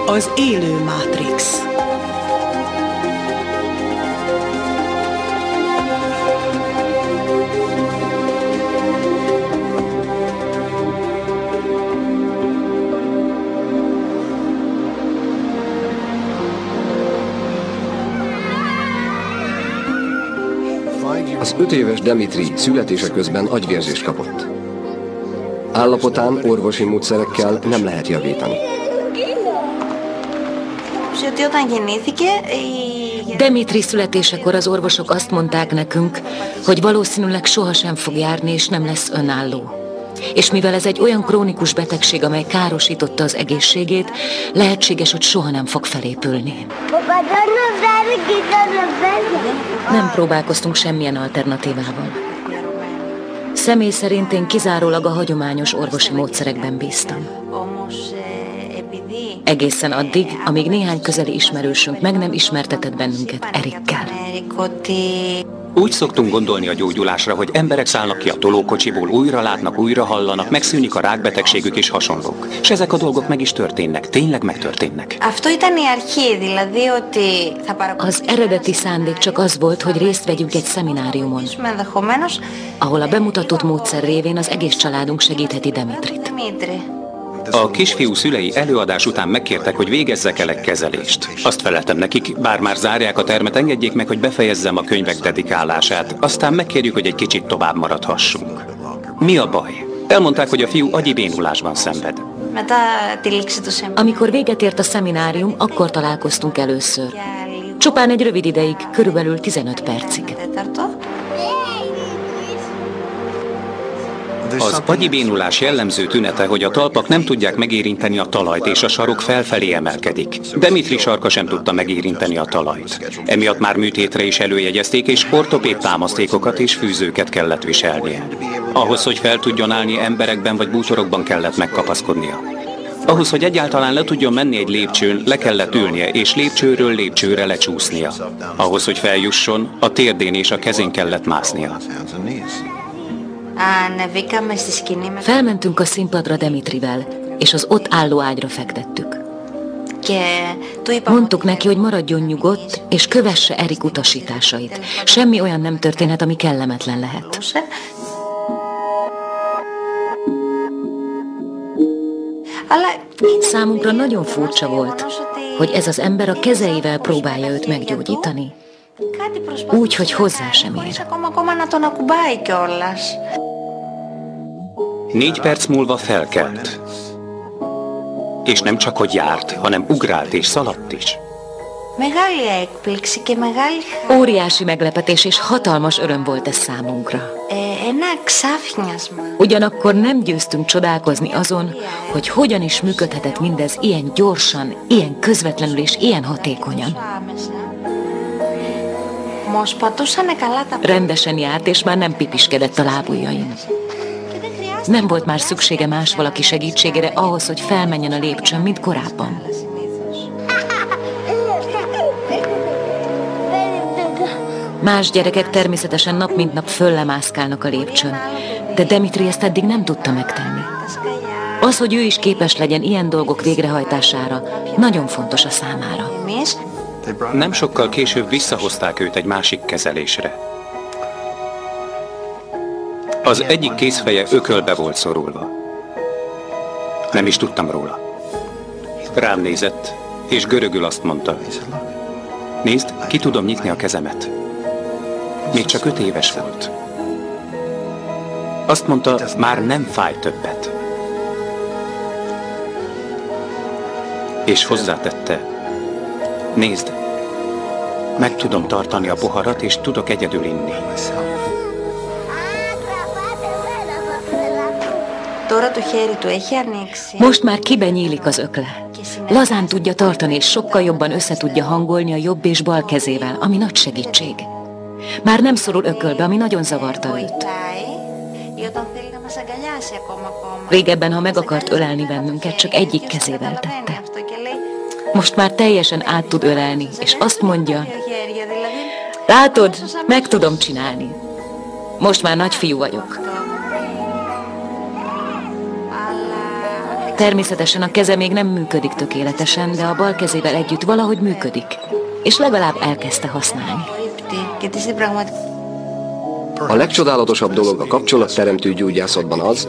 Az élő Matrix. Az 5 éves Demitri születése közben agyvérzést kapott. Állapotán orvosi módszerekkel nem lehet javítani. Demitri születésekor az orvosok azt mondták nekünk, hogy valószínűleg sohasem fog járni és nem lesz önálló. És mivel ez egy olyan krónikus betegség, amely károsította az egészségét, lehetséges, hogy soha nem fog felépülni. Nem próbálkoztunk semmilyen alternatívával. Személy szerint én kizárólag a hagyományos orvosi módszerekben bíztam. Egészen addig, amíg néhány közeli ismerősünk meg nem ismertetett bennünket Erikkel. Úgy szoktunk gondolni a gyógyulásra, hogy emberek szállnak ki a tolókocsiból, újra látnak, újra hallanak, megszűnik a rákbetegségük és hasonlók. És ezek a dolgok meg is történnek, tényleg megtörténnek. Az eredeti szándék csak az volt, hogy részt vegyünk egy szemináriumon, ahol a bemutatott módszer révén az egész családunk segítheti Demitrit. A kisfiú szülei előadás után megkértek, hogy végezzek el egy kezelést. Azt feleltem nekik, bár már zárják a termet, engedjék meg, hogy befejezzem a könyvek dedikálását, aztán megkérjük, hogy egy kicsit tovább maradhassunk. Mi a baj? Elmondták, hogy a fiú agyi bénulásban szenved. Amikor véget ért a szeminárium, akkor találkoztunk először. Csupán egy rövid ideig, körülbelül 15 percig. Az agyibénulás jellemző tünete, hogy a talpak nem tudják megérinteni a talajt, és a sarok felfelé emelkedik. Demitri sarka sem tudta megérinteni a talajt. Emiatt már műtétre is előjegyezték, és ortopéd támasztékokat és fűzőket kellett viselnie. Ahhoz, hogy fel tudjon állni, emberekben vagy bútorokban kellett megkapaszkodnia. Ahhoz, hogy egyáltalán le tudjon menni egy lépcsőn, le kellett ülnie, és lépcsőről lépcsőre lecsúsznia. Ahhoz, hogy feljusson, a térdén és a kezén kellett másznia. Felmentünk a színpadra Demitrivel, és az ott álló ágyra fektettük. Mondtuk neki, hogy maradjon nyugodt, és kövesse Erik utasításait. Semmi olyan nem történhet, ami kellemetlen lehet. Számunkra nagyon furcsa volt, hogy ez az ember a kezeivel próbálja őt meggyógyítani. Úgy, hogy hozzá sem ér. 4 perc múlva felkelt. És nem csak, hogy járt, hanem ugrált és szaladt is. Óriási meglepetés és hatalmas öröm volt ez számunkra. Ugyanakkor nem győztünk csodálkozni azon, hogy hogyan is működhetett mindez ilyen gyorsan, ilyen közvetlenül és ilyen hatékonyan. Rendesen járt, és már nem pipiskedett a lábujjain. Nem volt már szüksége más valaki segítségére ahhoz, hogy felmenjen a lépcsőn, mint korábban. Más gyerekek természetesen nap mint nap föllemászkálnak a lépcsőn, de Demitri ezt eddig nem tudta megtenni. Az, hogy ő is képes legyen ilyen dolgok végrehajtására, nagyon fontos a számára. Nem sokkal később visszahozták őt egy másik kezelésre. Az egyik kézfeje ökölbe volt szorulva. Nem is tudtam róla. Rám nézett, és görögül azt mondta: nézd, ki tudom nyitni a kezemet. Még csak 5 éves volt. Azt mondta, már nem fáj többet. És hozzátette: nézd, meg tudom tartani a poharat, és tudok egyedül inni. Most már kiben nyílik az ökle. Lazán tudja tartani, és sokkal jobban össze tudja hangolni a jobb és bal kezével, ami nagy segítség. Már nem szorul ökölbe, ami nagyon zavarta őt. Régebben, ha meg akart ölelni bennünket, csak egyik kezével tette. Most már teljesen át tud ölelni, és azt mondja: látod, meg tudom csinálni. Most már nagyfiú vagyok. Természetesen a keze még nem működik tökéletesen, de a bal kezével együtt valahogy működik. És legalább elkezdte használni. A legcsodálatosabb dolog a kapcsolatteremtő gyógyászatban az,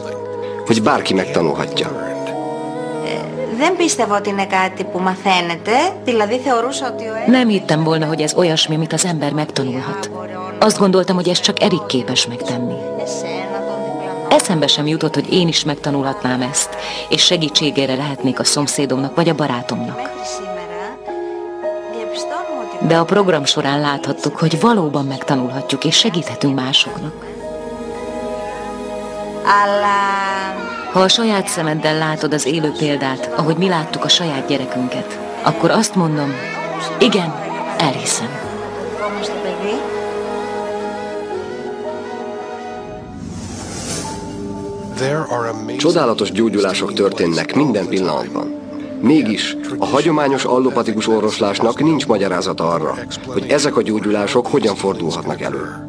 hogy bárki megtanulhatja. Nem hittem volna, hogy ez olyasmi, amit az ember megtanulhat. Azt gondoltam, hogy ez csak Erik képes megtenni. Eszembe sem jutott, hogy én is megtanulhatnám ezt, és segítségére lehetnék a szomszédomnak vagy a barátomnak. De a program során láthattuk, hogy valóban megtanulhatjuk, és segíthetünk másoknak. Ha a saját szemeddel látod az élő példát, ahogy mi láttuk a saját gyerekünket, akkor azt mondom, igen, elhiszem. Csodálatos gyógyulások történnek minden pillanatban. Mégis a hagyományos allopatikus orvoslásnak nincs magyarázata arra, hogy ezek a gyógyulások hogyan fordulhatnak elő.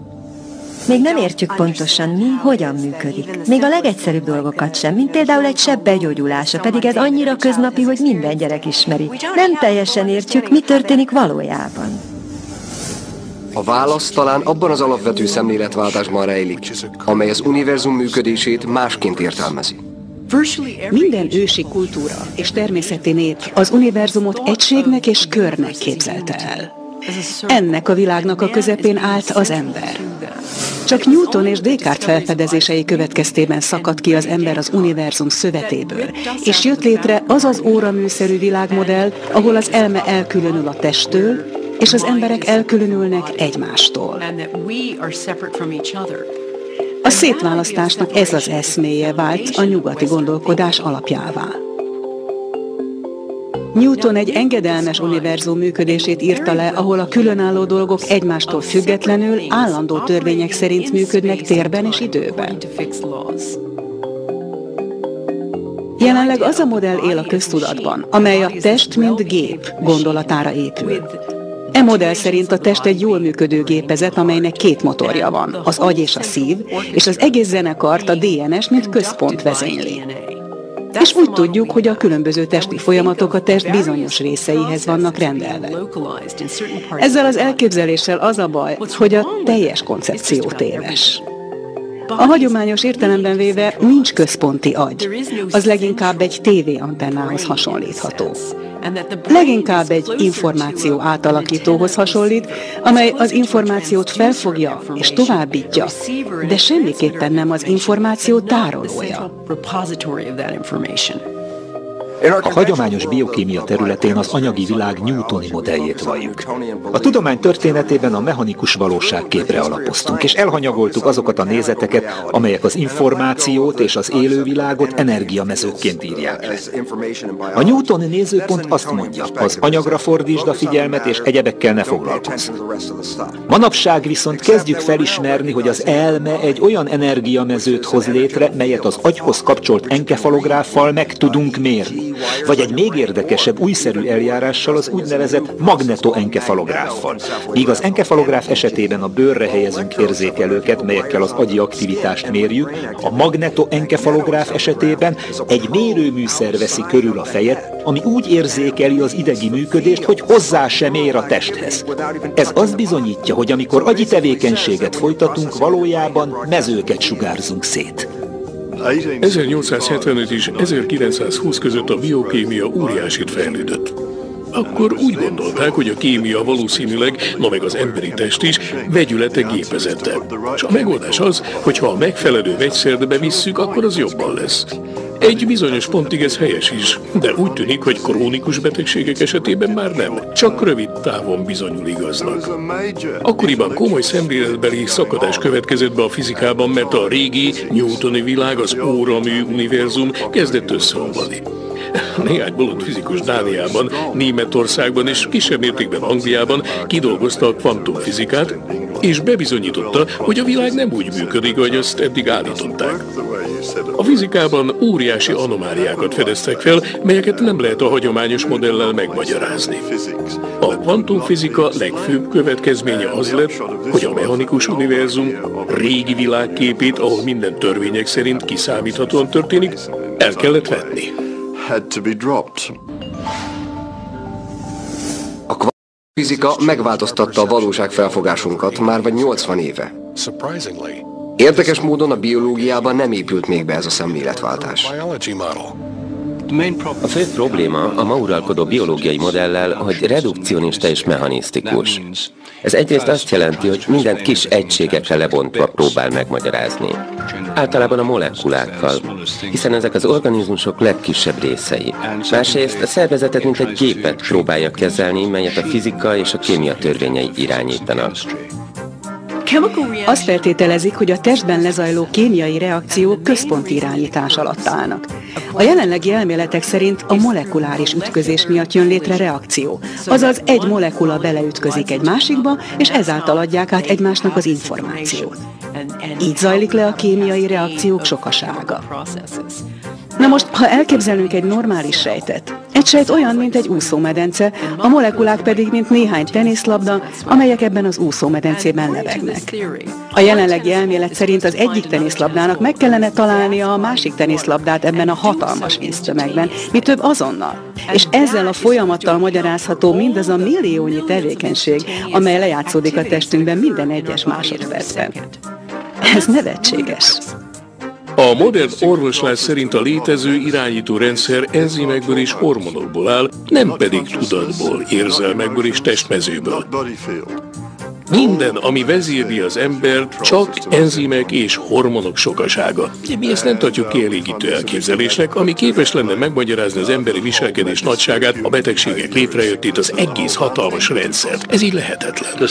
Még nem értjük pontosan, mi hogyan működik. Még a legegyszerűbb dolgokat sem, mint például egy seb begyógyulása, pedig ez annyira köznapi, hogy minden gyerek ismeri. Nem teljesen értjük, mi történik valójában. A válasz talán abban az alapvető szemléletváltásban rejlik, amely az univerzum működését másként értelmezi. Minden ősi kultúra és természeti nép az univerzumot egységnek és körnek képzelte el. Ennek a világnak a közepén állt az ember. Csak Newton és Descartes felfedezései következtében szakadt ki az ember az univerzum szövetéből, és jött létre az az óraműszerű világmodell, ahol az elme elkülönül a testtől, és az emberek elkülönülnek egymástól. A szétválasztásnak ez az eszméje vált a nyugati gondolkodás alapjává. Newton egy engedelmes univerzum működését írta le, ahol a különálló dolgok egymástól függetlenül állandó törvények szerint működnek térben és időben. Jelenleg az a modell él a köztudatban, amely a test mint gép gondolatára épül. E modell szerint a test egy jól működő gépezet, amelynek két motorja van, az agy és a szív, és az egész zenekart a DNS, mint központ vezényli. És úgy tudjuk, hogy a különböző testi folyamatok a test bizonyos részeihez vannak rendelve. Ezzel az elképzeléssel az a baj, hogy a teljes koncepció téves. A hagyományos értelemben véve nincs központi agy, az leginkább egy tévéantennához hasonlítható. Leginkább egy információ átalakítóhoz hasonlít, amely az információt felfogja és továbbítja, de semmiképpen nem az információ tárolója. A hagyományos biokémia területén az anyagi világ newtoni modelljét valljuk. A tudomány történetében a mechanikus valóságképre alapoztunk, és elhanyagoltuk azokat a nézeteket, amelyek az információt és az élővilágot energiamezőkként írják le. A newtoni nézőpont azt mondja, az anyagra fordítsd a figyelmet, és egyebekkel ne foglalkozz. Manapság viszont kezdjük felismerni, hogy az elme egy olyan energiamezőt hoz létre, melyet az agyhoz kapcsolt enkefalográffal meg tudunk mérni. Vagy egy még érdekesebb, újszerű eljárással, az úgynevezett magnetoenkefalográffal. Míg az enkefalográf esetében a bőrre helyezünk érzékelőket, melyekkel az agyi aktivitást mérjük, a magnetoenkefalográf esetében egy mérőműszer veszi körül a fejet, ami úgy érzékeli az idegi működést, hogy hozzá sem ér a testhez. Ez azt bizonyítja, hogy amikor agyi tevékenységet folytatunk, valójában mezőket sugárzunk szét. 1875 és 1920 között a biokémia óriásit fejlődött. Akkor úgy gondolták, hogy a kémia valószínűleg, na meg az emberi test is, vegyülete gépezete. És a megoldás az, hogy ha a megfelelő vegyszert bevisszük, akkor az jobban lesz. Egy bizonyos pontig ez helyes is, de úgy tűnik, hogy krónikus betegségek esetében már nem, csak rövid távon bizonyul igaznak. Akkoriban komoly szemléletbeli szakadás következett be a fizikában, mert a régi newtoni világ, az óramű univerzum kezdett összeomlani. Néhány bolond fizikus Dániában, Németországban és kisebb mértékben Angliában kidolgozta a kvantumfizikát, és bebizonyította, hogy a világ nem úgy működik, ahogy azt eddig állították. A fizikában óriási anomáliákat fedeztek fel, melyeket nem lehet a hagyományos modellel megmagyarázni. A kvantumfizika legfőbb következménye az lett, hogy a mechanikus univerzum régi világképét, ahol minden törvények szerint kiszámíthatóan történik, el kellett vetni. A kvantfizika megváltoztatta a valóságfelfogásunkat már vagy 80 éve. Érdekes módon a biológiában nem épült még be ez a szemléletváltás. A fő probléma a ma uralkodó biológiai modellel, hogy redukcionista és mechanisztikus. Ez egyrészt azt jelenti, hogy mindent kis egységekre lebontva próbál megmagyarázni. Általában a molekulákkal, hiszen ezek az organizmusok legkisebb részei. Másrészt a szervezetet mint egy gépet próbálja kezelni, melyet a fizika és a kémia törvényei irányítanak. Azt feltételezik, hogy a testben lezajló kémiai reakciók központi irányítás alatt állnak. A jelenlegi elméletek szerint a molekuláris ütközés miatt jön létre reakció, azaz egy molekula beleütközik egy másikba, és ezáltal adják át egymásnak az információt. Így zajlik le a kémiai reakciók sokasága. Na most, ha elképzelünk egy normális sejtet, egy sejt olyan, mint egy úszómedence, a molekulák pedig, mint néhány teniszlabda, amelyek ebben az úszómedencében lebegnek. A jelenlegi elmélet szerint az egyik teniszlabdának meg kellene találnia a másik teniszlabdát ebben a hatalmas víztömegben, mi több azonnal. És ezzel a folyamattal magyarázható mindaz a milliónyi tevékenység, amely lejátszódik a testünkben minden egyes másodpercben. Ez nevetséges. A modern orvoslás szerint a létező irányító rendszer enzimekből és hormonokból áll, nem pedig tudatból, érzelmekből és testmezőből. Minden, ami vezérli az embert, csak enzimek és hormonok sokasága. Mi ezt nem tartjuk kielégítő elképzelésnek, ami képes lenne megmagyarázni az emberi viselkedés nagyságát, a betegségek létrejöttét, az egész hatalmas rendszert. Ez így lehetetlen.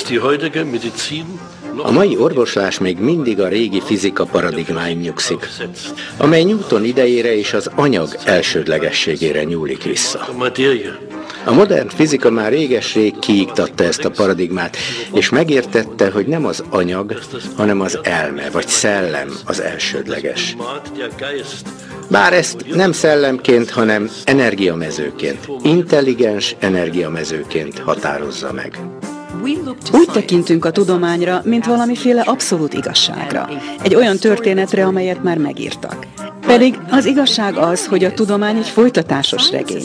A mai orvoslás még mindig a régi fizika paradigmáin nyugszik, amely Newton idejére és az anyag elsődlegességére nyúlik vissza. A modern fizika már réges-rég kiiktatta ezt a paradigmát, és megértette, hogy nem az anyag, hanem az elme, vagy szellem az elsődleges. Bár ezt nem szellemként, hanem energiamezőként, intelligens energiamezőként határozza meg. Úgy tekintünk a tudományra, mint valamiféle abszolút igazságra. Egy olyan történetre, amelyet már megírtak. Pedig az igazság az, hogy a tudomány egy folytatásos regény.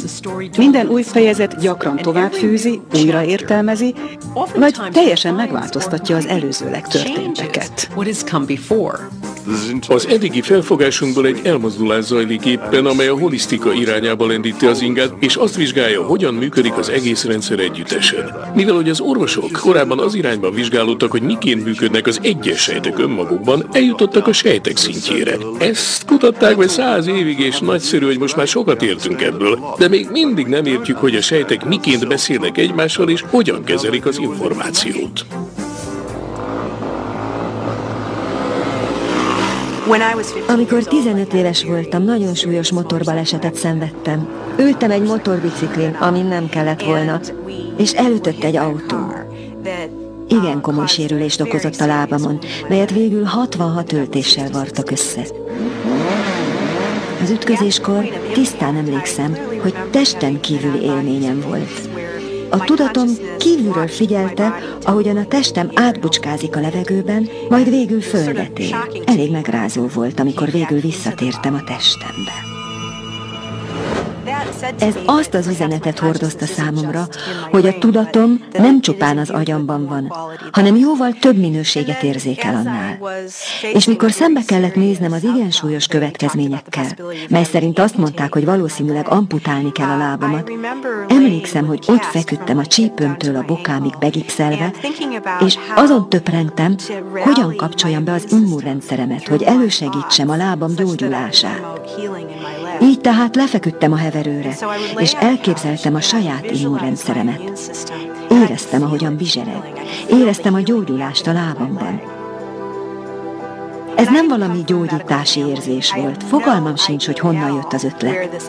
Minden új fejezet gyakran továbbfűzi, újra értelmezi, vagy teljesen megváltoztatja az előzőleg történteket. Az eddigi felfogásunkból egy elmozdulás zajlik éppen, amely a holisztika irányába lendíti az ingát, és azt vizsgálja, hogyan működik az egész rendszer együttesen. Mivel hogy az orvosok korábban az irányban vizsgálódtak, hogy miként működnek az egyes sejtek önmagukban, eljutottak a sejtek szintjére. Ezt kutatták meg 100 évig, és nagyszerű, hogy most már sokat értünk ebből, de még mindig nem értjük, hogy a sejtek miként beszélnek egymással, és hogyan kezelik az információt. Amikor 15 éves voltam, nagyon súlyos motorbalesetet szenvedtem. Ültem egy motorbiciklin, amin nem kellett volna, és elütött egy autó. Igen komoly sérülést okozott a lábamon, melyet végül 66 öltéssel vartak össze. Az ütközéskor tisztán emlékszem, hogy testen kívüli élményem volt. A tudatom kívülről figyelte, ahogyan a testem átbucskázik a levegőben, majd végül földet ér. Elég megrázó volt, amikor végül visszatértem a testembe. Ez azt az üzenetet hordozta számomra, hogy a tudatom nem csupán az agyamban van, hanem jóval több minőséget érzékel annál. És mikor szembe kellett néznem az igen súlyos következményekkel, mely szerint azt mondták, hogy valószínűleg amputálni kell a lábamat, emlékszem, hogy ott feküdtem a csípőmtől a bokámig begipszelve, és azon töprengtem, hogyan kapcsoljam be az immunrendszeremet, hogy elősegítsem a lábam gyógyulását. Így tehát lefeküdtem a heverőre, és elképzeltem a saját immunrendszeremet. Éreztem, ahogyan bizsereg. Éreztem a gyógyulást a lábamban. Ez nem valami gyógyítási érzés volt. Fogalmam sincs, hogy honnan jött az ötlet.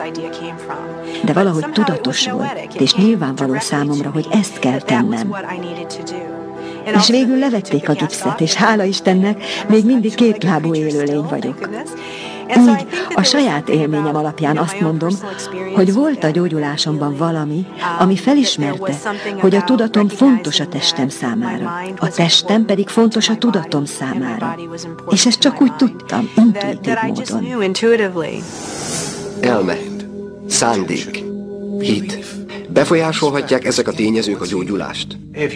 De valahogy tudatos volt, és nyilvánvaló számomra, hogy ezt kell tennem. És végül levették a gipszet, és hála Istennek, még mindig kétlábú élőlény vagyok. Így a saját élményem alapján azt mondom, hogy volt a gyógyulásomban valami, ami felismerte, hogy a tudatom fontos a testem számára, a testem pedig fontos a tudatom számára. És ezt csak úgy tudtam, intuitív módon. Elme. Szándék. Hit. Befolyásolhatják ezek a tényezők a gyógyulást?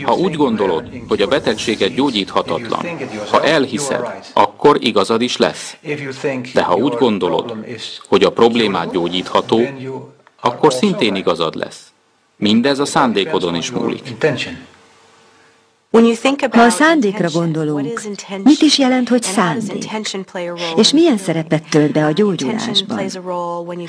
Ha úgy gondolod, hogy a betegséget gyógyíthatatlan, ha elhiszed, akkor igazad is lesz. De ha úgy gondolod, hogy a problémát gyógyítható, akkor szintén igazad lesz. Mindez a szándékodon is múlik. Ha a szándékra gondolunk, mit is jelent, hogy szándék? És milyen szerepet tölt be a gyógyulásban?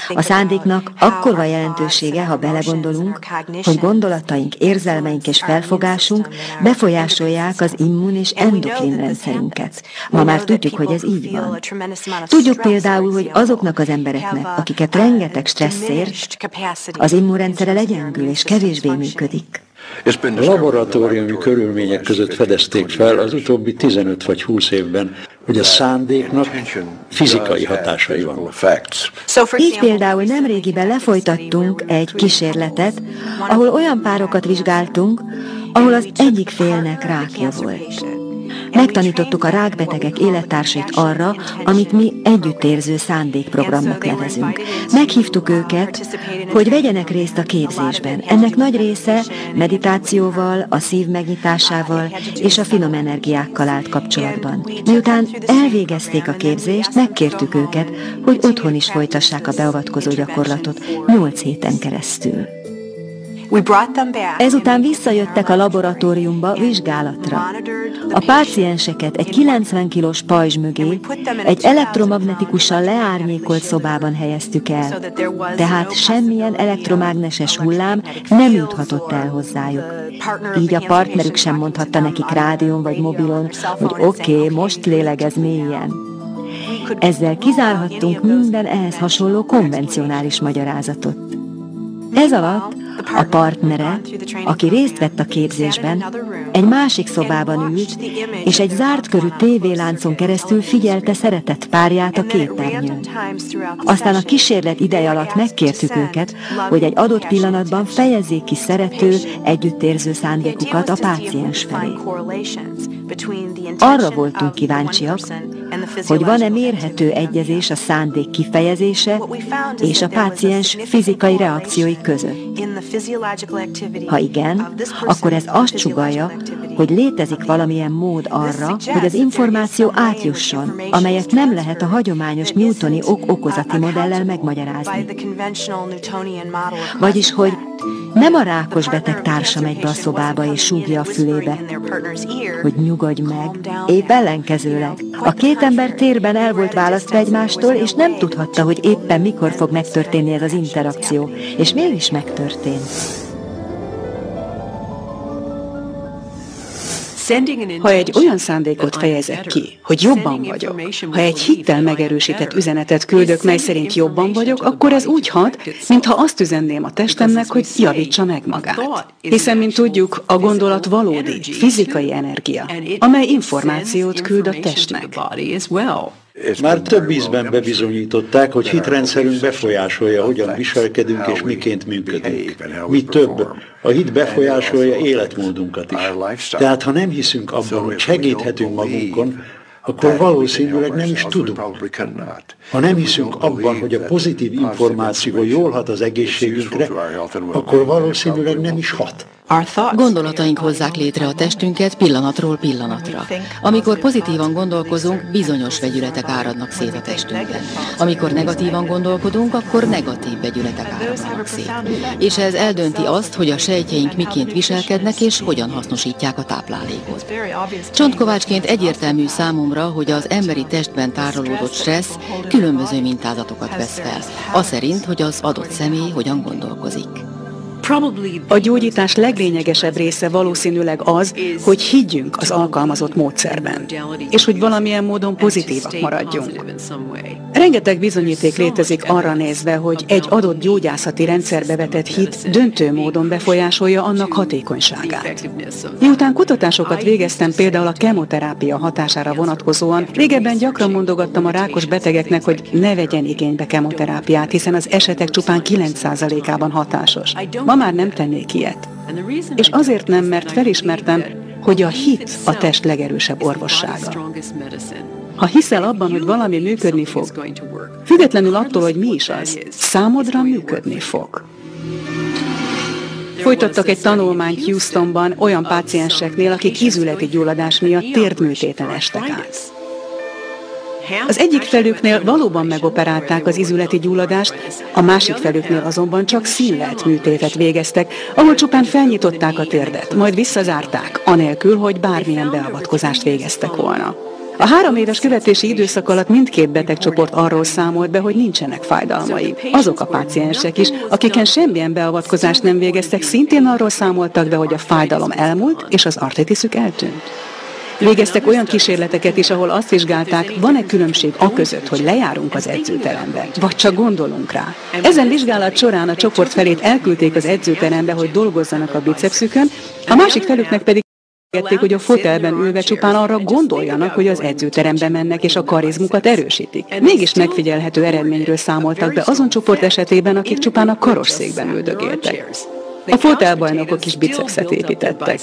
A szándéknak akkor van jelentősége, ha belegondolunk, hogy gondolataink, érzelmeink és felfogásunk befolyásolják az immun és endokrin rendszerünket. Ma már tudjuk, hogy ez így van. Tudjuk például, hogy azoknak az embereknek, akiket rengeteg stressz ér, az immunrendszere legyengül és kevésbé működik. Laboratóriumi körülmények között fedezték fel az utóbbi 15 vagy 20 évben, hogy a szándéknak fizikai hatásai vannak. Így például nemrégiben lefolytattunk egy kísérletet, ahol olyan párokat vizsgáltunk, ahol az egyik félnek rákja volt. Megtanítottuk a rákbetegek élettársait arra, amit mi együttérző szándékprogramnak nevezünk. Meghívtuk őket, hogy vegyenek részt a képzésben. Ennek nagy része meditációval, a szív megnyitásával és a finom energiákkal állt kapcsolatban. Miután elvégezték a képzést, megkértük őket, hogy otthon is folytassák a beavatkozó gyakorlatot 8 héten keresztül. Ezután visszajöttek a laboratóriumba vizsgálatra. A pácienseket egy 90 kilós pajzs mögé egy elektromagnetikusan leárnyékolt szobában helyeztük el, tehát semmilyen elektromágneses hullám nem juthatott el hozzájuk. Így a partnerük sem mondhatta nekik rádión vagy mobilon, hogy oké, most lélegez mélyen. Ezzel kizárhattunk minden ehhez hasonló konvencionális magyarázatot. Ez alatt a partnere, aki részt vett a képzésben, egy másik szobában ült, és egy zárt körű tévéláncon keresztül figyelte szeretett párját a képernyőn. Aztán a kísérlet ideje alatt megkértük őket, hogy egy adott pillanatban fejezzék ki szerető, együttérző szándékukat a páciens felé. Arra voltunk kíváncsiak, hogy van-e mérhető egyezés a szándék kifejezése és a páciens fizikai reakciói között. Ha igen, akkor ez azt sugallja, hogy létezik valamilyen mód arra, hogy az információ átjusson, amelyet nem lehet a hagyományos newtoni ok-okozati modellel megmagyarázni. Vagyis, hogy nem a rákos beteg társa megy be a szobába és súgja a fülébe, hogy nyugodj meg, épp ellenkezőleg. A két ember térben el volt választva egymástól, és nem tudhatta, hogy éppen mikor fog megtörténni ez az interakció, és mégis megtörtént. Ha egy olyan szándékot fejezek ki, hogy jobban vagyok, ha egy hittel megerősített üzenetet küldök, mely szerint jobban vagyok, akkor ez úgy hat, mintha azt üzenném a testemnek, hogy javítsa meg magát. Hiszen, mint tudjuk, a gondolat valódi, fizikai energia, amely információt küld a testnek. Már több ízben bebizonyították, hogy hitrendszerünk befolyásolja, hogyan viselkedünk és miként működünk. Mi több, a hit befolyásolja életmódunkat is. Tehát ha nem hiszünk abban, hogy segíthetünk magunkon, akkor valószínűleg nem is tudunk. Ha nem hiszünk abban, hogy a pozitív információ jól hat az egészségünkre, akkor valószínűleg nem is hat. Gondolataink hozzák létre a testünket pillanatról pillanatra. Amikor pozitívan gondolkozunk, bizonyos vegyületek áradnak szét a testünkben. Amikor negatívan gondolkodunk, akkor negatív vegyületek áradnak szét. És ez eldönti azt, hogy a sejtjeink miként viselkednek és hogyan hasznosítják a táplálékot. Csontkovácsként egyértelmű számomra, hogy az emberi testben tárolódott stressz különböző mintázatokat vesz fel, aszerint, hogy az adott személy hogyan gondolkozik. A gyógyítás leglényegesebb része valószínűleg az, hogy higgyünk az alkalmazott módszerben, és hogy valamilyen módon pozitívak maradjunk. Rengeteg bizonyíték létezik arra nézve, hogy egy adott gyógyászati rendszerbe vetett hit döntő módon befolyásolja annak hatékonyságát. Miután kutatásokat végeztem például a kemoterápia hatására vonatkozóan, régebben gyakran mondogattam a rákos betegeknek, hogy ne vegyen igénybe kemoterápiát, hiszen az esetek csupán 9%-ában hatásos. Ma már nem tennék ilyet. És azért nem, mert felismertem, hogy a hit a test legerősebb orvossága. Ha hiszel abban, hogy valami működni fog, függetlenül attól, hogy mi is az, számodra működni fog. Folytattak egy tanulmányt Houstonban olyan pácienseknél, akik ízületi gyulladás miatt térdműtéten estek át. Az egyik felüknél valóban megoperálták az ízületi gyulladást, a másik felüknél azonban csak színlelt műtétet végeztek, ahol csupán felnyitották a térdet, majd visszazárták, anélkül, hogy bármilyen beavatkozást végeztek volna. A 3 éves követési időszak alatt mindkét betegcsoport arról számolt be, hogy nincsenek fájdalmai. Azok a páciensek is, akiken semmilyen beavatkozást nem végeztek, szintén arról számoltak be, hogy a fájdalom elmúlt, és az artritiszük eltűnt. Végeztek olyan kísérleteket is, ahol azt vizsgálták, van-e különbség aközött, hogy lejárunk az edzőterembe, vagy csak gondolunk rá. Ezen vizsgálat során a csoport felét elküldték az edzőterembe, hogy dolgozzanak a bicepszükön, a másik felüknek pedig hogy a fotelben ülve csupán arra gondoljanak, hogy az edzőterembe mennek és a karizmukat erősítik. Mégis megfigyelhető eredményről számoltak be azon csoport esetében, akik csupán a karosszékben üldögéltek. A fotelbajnokok is bicepszet építettek.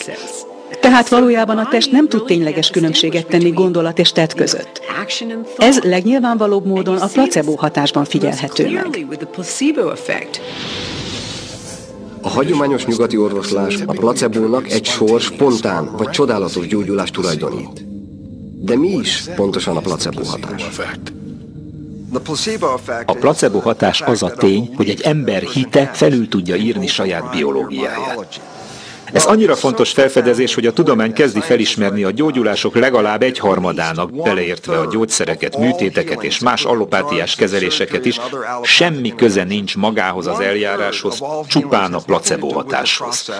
Tehát valójában a test nem tud tényleges különbséget tenni gondolat és tett között. Ez legnyilvánvalóbb módon a placebo hatásban figyelhető meg. A hagyományos nyugati orvoslás a placebónak egy sor spontán vagy csodálatos gyógyulást tulajdonít. De mi is pontosan a placebo hatás? A placebo hatás az a tény, hogy egy ember hite felül tudja írni saját biológiáját. Ez annyira fontos felfedezés, hogy a tudomány kezdi felismerni a gyógyulások legalább 1/3-ának, beleértve a gyógyszereket, műtéteket és más allopátiás kezeléseket is, semmi köze nincs magához az eljáráshoz, csupán a placebo hatáshoz.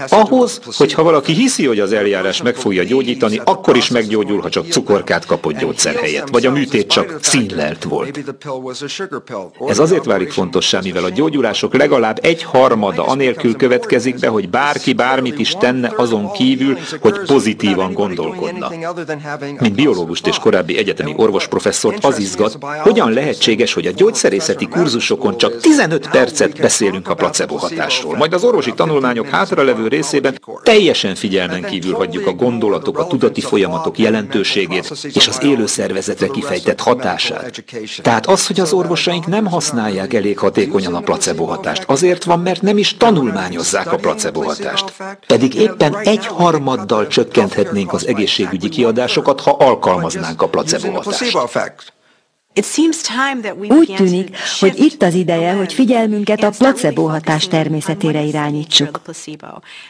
Ahhoz, hogyha valaki hiszi, hogy az eljárás meg fogja gyógyítani, akkor is meggyógyul, ha csak cukorkát kapott gyógyszer helyett, vagy a műtét csak színlelt volt. Ez azért válik fontossá, mivel a gyógyulások legalább 1/3 anélkül következik be, hogy bárki bármit is tenne azon kívül, hogy pozitívan gondolkodna. Mint biológust és korábbi egyetemi orvosprofesszort az izgat, hogyan lehetséges, hogy a gyógyszerészeti kurzusokon csak 15 percet beszélünk a placebo hatásról, majd az orvosi tanulmányok hátralevő részében teljesen figyelmen kívül hagyjuk a gondolatok, a tudati folyamatok jelentőségét és az élő szervezetre kifejtett hatását. Tehát az, hogy az orvosaink nem használják elég hatékonyan a placebo hatást, azért van, mert nem is tanulmányozzák a placebo hatást. Pedig éppen 1/3 csökkenthetnénk az egészségügyi kiadásokat, ha alkalmaznánk a placebo hatást. Úgy tűnik, hogy itt az ideje, hogy figyelmünket a placebo hatás természetére irányítsuk.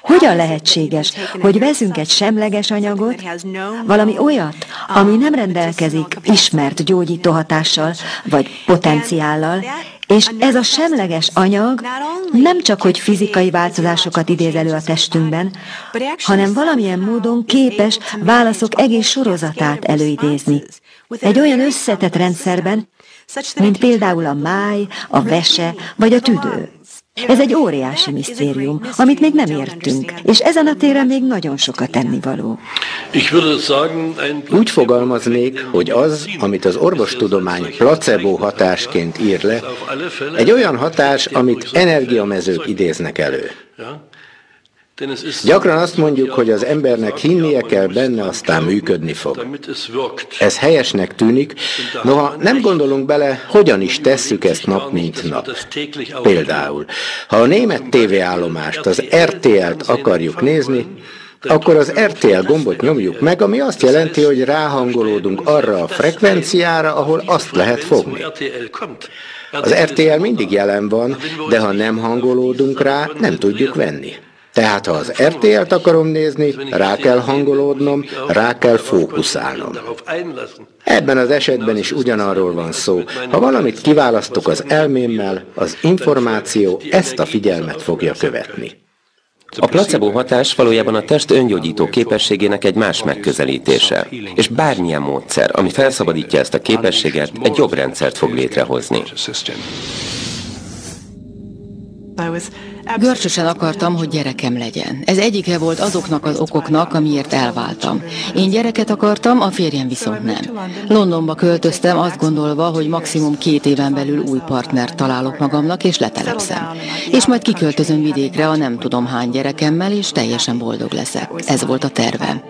Hogyan lehetséges, hogy veszünk egy semleges anyagot, valami olyat, ami nem rendelkezik ismert gyógyító hatással vagy potenciállal, és ez a semleges anyag nem csak, hogy fizikai változásokat idéz elő a testünkben, hanem valamilyen módon képes válaszok egész sorozatát előidézni. Egy olyan összetett rendszerben, mint például a máj, a vese vagy a tüdő. Ez egy óriási misztérium, amit még nem értünk, és ezen a téren még nagyon sokat tennivaló. Úgy fogalmaznék, hogy az, amit az orvostudomány placebo hatásként ír le, egy olyan hatás, amit energiamezők idéznek elő. Gyakran azt mondjuk, hogy az embernek hinnie kell benne, aztán működni fog. Ez helyesnek tűnik, noha nem gondolunk bele, hogyan is tesszük ezt nap mint nap. Például, ha a német tévéállomást, az RTL-t akarjuk nézni, akkor az RTL gombot nyomjuk meg, ami azt jelenti, hogy ráhangolódunk arra a frekvenciára, ahol azt lehet fogni. Az RTL mindig jelen van, de ha nem hangolódunk rá, nem tudjuk venni. Tehát ha az RTL-t akarom nézni, rá kell hangolódnom, rá kell fókuszálnom. Ebben az esetben is ugyanarról van szó. Ha valamit kiválasztok az elmémmel, az információ ezt a figyelmet fogja követni. A placebo hatás valójában a test öngyógyító képességének egy más megközelítése, és bármilyen módszer, ami felszabadítja ezt a képességet, egy jobb rendszert fog létrehozni. Görcsösen akartam, hogy gyerekem legyen. Ez egyike volt azoknak az okoknak, amiért elváltam. Én gyereket akartam, a férjem viszont nem. Londonba költöztem, azt gondolva, hogy maximum 2 éven belül új partnert találok magamnak, és letelepszem. És majd kiköltözöm vidékre a nem tudom hány gyerekemmel, és teljesen boldog leszek. Ez volt a tervem.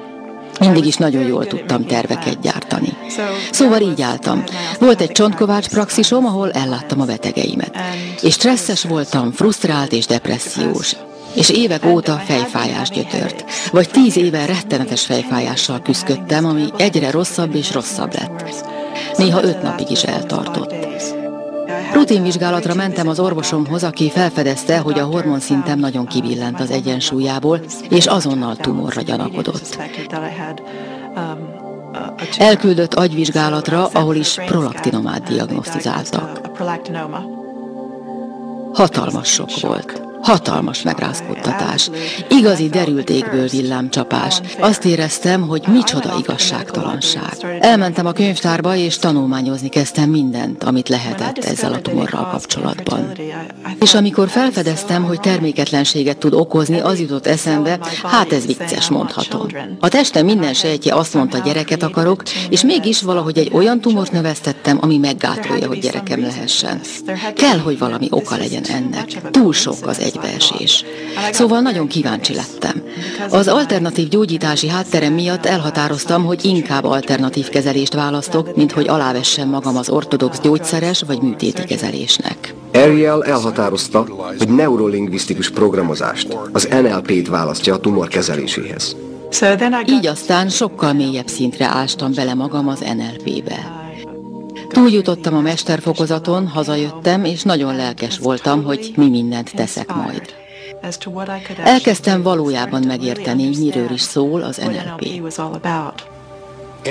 Mindig is nagyon jól tudtam terveket gyártani. Szóval így álltam. Volt egy csontkovács praxisom, ahol elláttam a betegeimet. És stresszes voltam, frusztrált és depressziós. És évek óta fejfájás gyötört. Vagy 10 éve rettenetes fejfájással küzdöttem, ami egyre rosszabb és rosszabb lett. Néha 5 napig is eltartott. Rutinvizsgálatra mentem az orvosomhoz, aki felfedezte, hogy a hormonszintem nagyon kibillent az egyensúlyából, és azonnal tumorra gyanakodott. Elküldött agyvizsgálatra, ahol is prolaktinomát diagnosztizáltak. Hatalmas sok volt. Hatalmas megrázkódtatás. Igazi derült égből villámcsapás. Azt éreztem, hogy micsoda igazságtalanság. Elmentem a könyvtárba, és tanulmányozni kezdtem mindent, amit lehetett ezzel a tumorral kapcsolatban. És amikor felfedeztem, hogy terméketlenséget tud okozni, az jutott eszembe, hát ez vicces, mondhatom. A testem minden sejtje azt mondta, gyereket akarok, és mégis valahogy egy olyan tumort növesztettem, ami meggátolja, hogy gyerekem lehessen. Kell, hogy valami oka legyen ennek. Túl sok az egybeesés. Szóval nagyon kíváncsi lettem. Az alternatív gyógyítási hátterem miatt elhatároztam, hogy inkább alternatív kezelést választok, mint hogy alávessem magam az ortodox gyógyszeres vagy műtéti kezelésnek. Ariel elhatározta, hogy neurolingvisztikus programozást, az NLP-t választja a tumor kezeléséhez. Így aztán sokkal mélyebb szintre ástam bele magam az NLP-be. Túljutottam a mesterfokozaton, hazajöttem, és nagyon lelkes voltam, hogy mi mindent teszek majd. Elkezdtem valójában megérteni, miről is szól az NLP.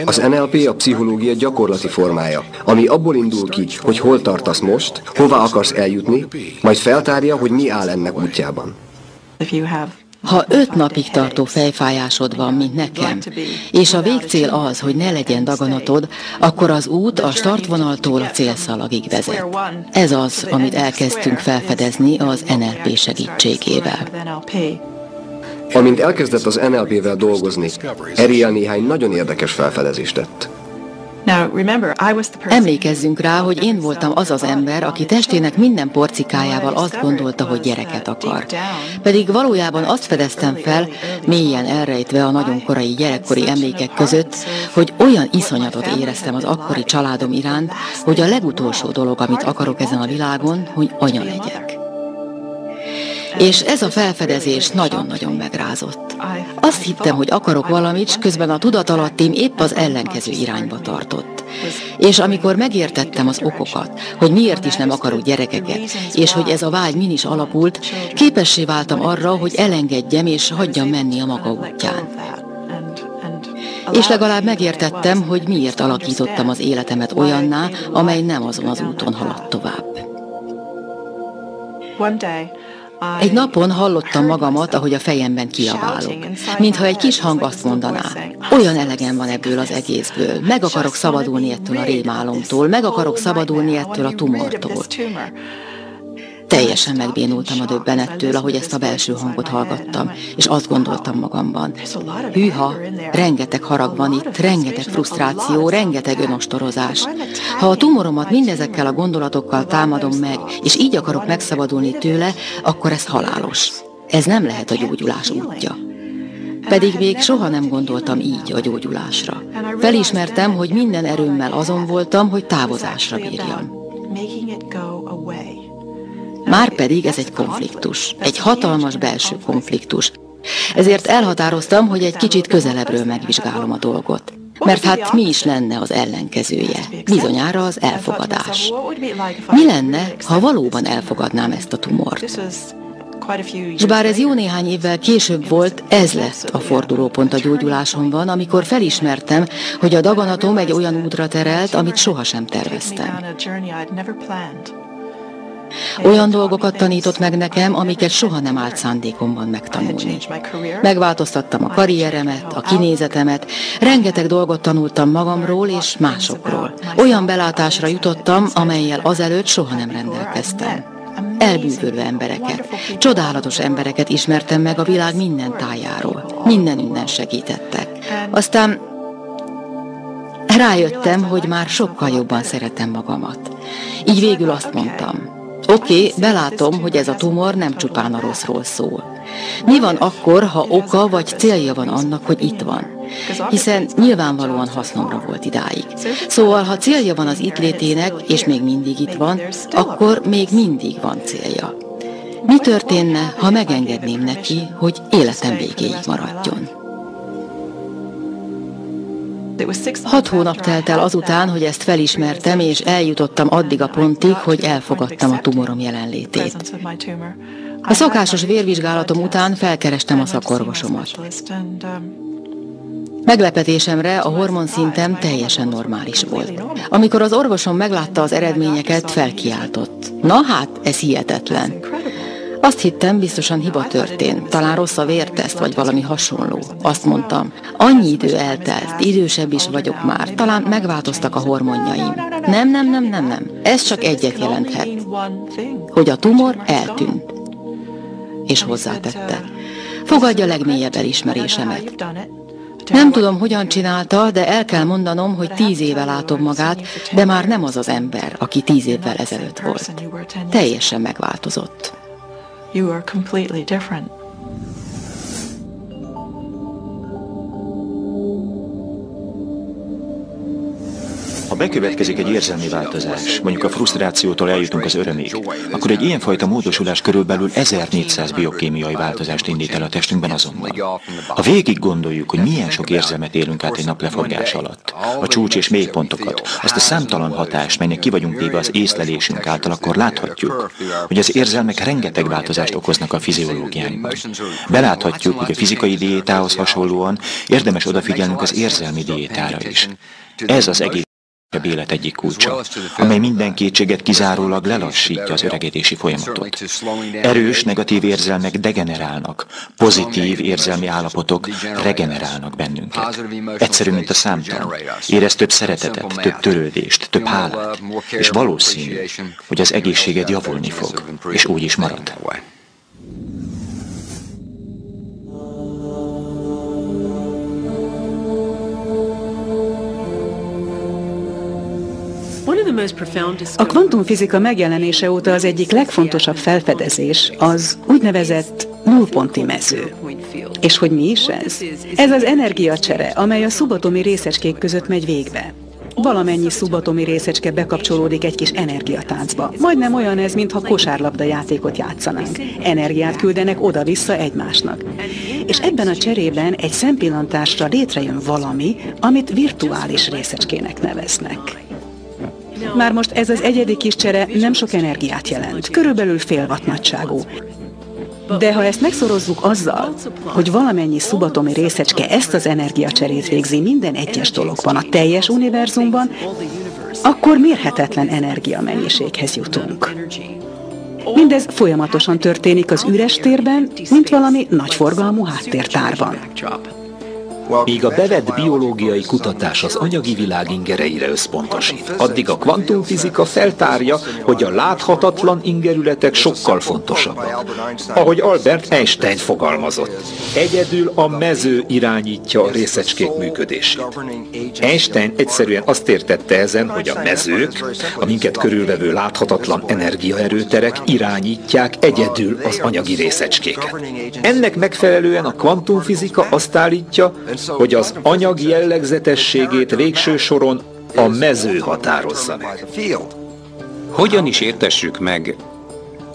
Az NLP a pszichológia gyakorlati formája, ami abból indul ki, hogy hol tartasz most, hova akarsz eljutni, majd feltárja, hogy mi áll ennek útjában. Ha 5 napig tartó fejfájásod van, mint nekem, és a végcél az, hogy ne legyen daganatod, akkor az út a startvonaltól a célszalagig vezet. Ez az, amit elkezdtünk felfedezni az NLP segítségével. Amint elkezdett az NLP-vel dolgozni, Ariel néhány nagyon érdekes felfedezést tett. Emlékezzünk rá, hogy én voltam az az ember, aki testének minden porcikájával azt gondolta, hogy gyereket akar. Pedig valójában azt fedeztem fel, mélyen elrejtve a nagyon korai gyerekkori emlékek között, hogy olyan iszonyatot éreztem az akkori családom iránt, hogy a legutolsó dolog, amit akarok ezen a világon, hogy anya legyek. És ez a felfedezés nagyon-nagyon megrázott. Azt hittem, hogy akarok valamit, s közben a tudatalattim épp az ellenkező irányba tartott. És amikor megértettem az okokat, hogy miért is nem akarok gyerekeket, és hogy ez a vágy min is alapult, képessé váltam arra, hogy elengedjem és hagyjam menni a maga útján. És legalább megértettem, hogy miért alakítottam az életemet olyanná, amely nem azon az úton haladt tovább. Egy napon hallottam magamat, ahogy a fejemben kiabálok. Mintha egy kis hang azt mondaná, olyan elegem van ebből az egészből, meg akarok szabadulni ettől a rémálomtól, meg akarok szabadulni ettől a tumortól. Teljesen megbénultam a döbbenettől, ahogy ezt a belső hangot hallgattam, és azt gondoltam magamban. Hűha, rengeteg harag van itt, rengeteg frusztráció, rengeteg önostorozás. Ha a tumoromat mindezekkel a gondolatokkal támadom meg, és így akarok megszabadulni tőle, akkor ez halálos. Ez nem lehet a gyógyulás útja. Pedig még soha nem gondoltam így a gyógyulásra. Felismertem, hogy minden erőmmel azon voltam, hogy távozásra bírjam. Márpedig ez egy konfliktus, egy hatalmas belső konfliktus. Ezért elhatároztam, hogy egy kicsit közelebbről megvizsgálom a dolgot. Mert hát mi is lenne az ellenkezője? Bizonyára az elfogadás. Mi lenne, ha valóban elfogadnám ezt a tumort? És bár ez jó néhány évvel később volt, ez lett a fordulópont a gyógyulásomban, amikor felismertem, hogy a daganatom egy olyan útra terelt, amit sohasem terveztem. Olyan dolgokat tanított meg nekem, amiket soha nem állt szándékomban megtanulni. Megváltoztattam a karrieremet, a kinézetemet, rengeteg dolgot tanultam magamról és másokról. Olyan belátásra jutottam, amellyel azelőtt soha nem rendelkeztem. Elbűvölő embereket, csodálatos embereket ismertem meg a világ minden tájáról. Mindenünnen segítettek. Aztán rájöttem, hogy már sokkal jobban szeretem magamat. Így végül azt mondtam, Oké, belátom, hogy ez a tumor nem csupán a rosszról szól. Mi van akkor, ha oka vagy célja van annak, hogy itt van? Hiszen nyilvánvalóan hasznomra volt idáig. Szóval, ha célja van az itt létének, és még mindig itt van, akkor még mindig van célja. Mi történne, ha megengedném neki, hogy életem végéig maradjon? 6 hónap telt el azután, hogy ezt felismertem, és eljutottam addig a pontig, hogy elfogadtam a tumorom jelenlétét. A szokásos vérvizsgálatom után felkerestem a szakorvosomat. Meglepetésemre a hormonszintem teljesen normális volt. Amikor az orvosom meglátta az eredményeket, felkiáltott. Na hát, ez hihetetlen. Azt hittem, biztosan hiba történt, talán rossz a vérteszt, vagy valami hasonló. Azt mondtam, annyi idő eltelt, idősebb is vagyok már, talán megváltoztak a hormonjaim. Nem. Ez csak egyet jelenthet, hogy a tumor eltűnt. És hozzátette, fogadja legmélyebb elismerésemet. Nem tudom, hogyan csinálta, de el kell mondanom, hogy 10 éve látom magát, de már nem az az ember, aki 10 évvel ezelőtt volt. Teljesen megváltozott. You are completely different. Ha bekövetkezik egy érzelmi változás, mondjuk a frusztrációtól eljutunk az örömig, akkor egy ilyenfajta módosulás körülbelül 1400 biokémiai változást indít el a testünkben azonban. Ha végig gondoljuk, hogy milyen sok érzelmet élünk át egy nap leforgás alatt, a csúcs és mélypontokat, azt a számtalan hatást, melynek ki vagyunk téve az észlelésünk által, akkor láthatjuk, hogy az érzelmek rengeteg változást okoznak a fiziológiánkban. Beláthatjuk, hogy a fizikai diétához hasonlóan érdemes odafigyelnünk az érzelmi diétára is. Ez az egész a élet egyik kulcsa, amely minden kétséget kizárólag lelassítja az öregedési folyamatot. Erős, negatív érzelmek degenerálnak, pozitív érzelmi állapotok regenerálnak bennünket. Egyszerű, mint a számtan. Érez több szeretetet, több törődést, több hálát, és valószínű, hogy az egészséged javulni fog, és úgy is marad. A kvantumfizika megjelenése óta az egyik legfontosabb felfedezés az úgynevezett nullponti mező. És hogy mi is ez? Ez az energiacsere, amely a szubatomi részecskék között megy végbe. Valamennyi szubatomi részecske bekapcsolódik egy kis energiatáncba. Majdnem olyan ez, mintha kosárlabda játékot játszanánk. Energiát küldenek oda-vissza egymásnak. És ebben a cserében egy szempillantásra létrejön valami, amit virtuális részecskének neveznek. Már most ez az egyedi kis csere nem sok energiát jelent, körülbelül fél watt nagyságú. De ha ezt megszorozzuk azzal, hogy valamennyi szubatomi részecske ezt az energiacserét végzi minden egyes dologban, a teljes univerzumban, akkor mérhetetlen energiamennyiséghez jutunk. Mindez folyamatosan történik az üres térben, mint valami nagyforgalmú háttértárban. Míg a bevett biológiai kutatás az anyagi világ ingereire összpontosít, addig a kvantumfizika feltárja, hogy a láthatatlan ingerületek sokkal fontosabbak. Ahogy Albert Einstein fogalmazott, egyedül a mező irányítja a részecskék működését. Einstein egyszerűen azt értette ezen, hogy a mezők, a minket körülvevő láthatatlan energiaerőterek irányítják egyedül az anyagi részecskéket. Ennek megfelelően a kvantumfizika azt állítja, hogy az anyag jellegzetességét végső soron a mező határozza meg. Hogyan is értessük meg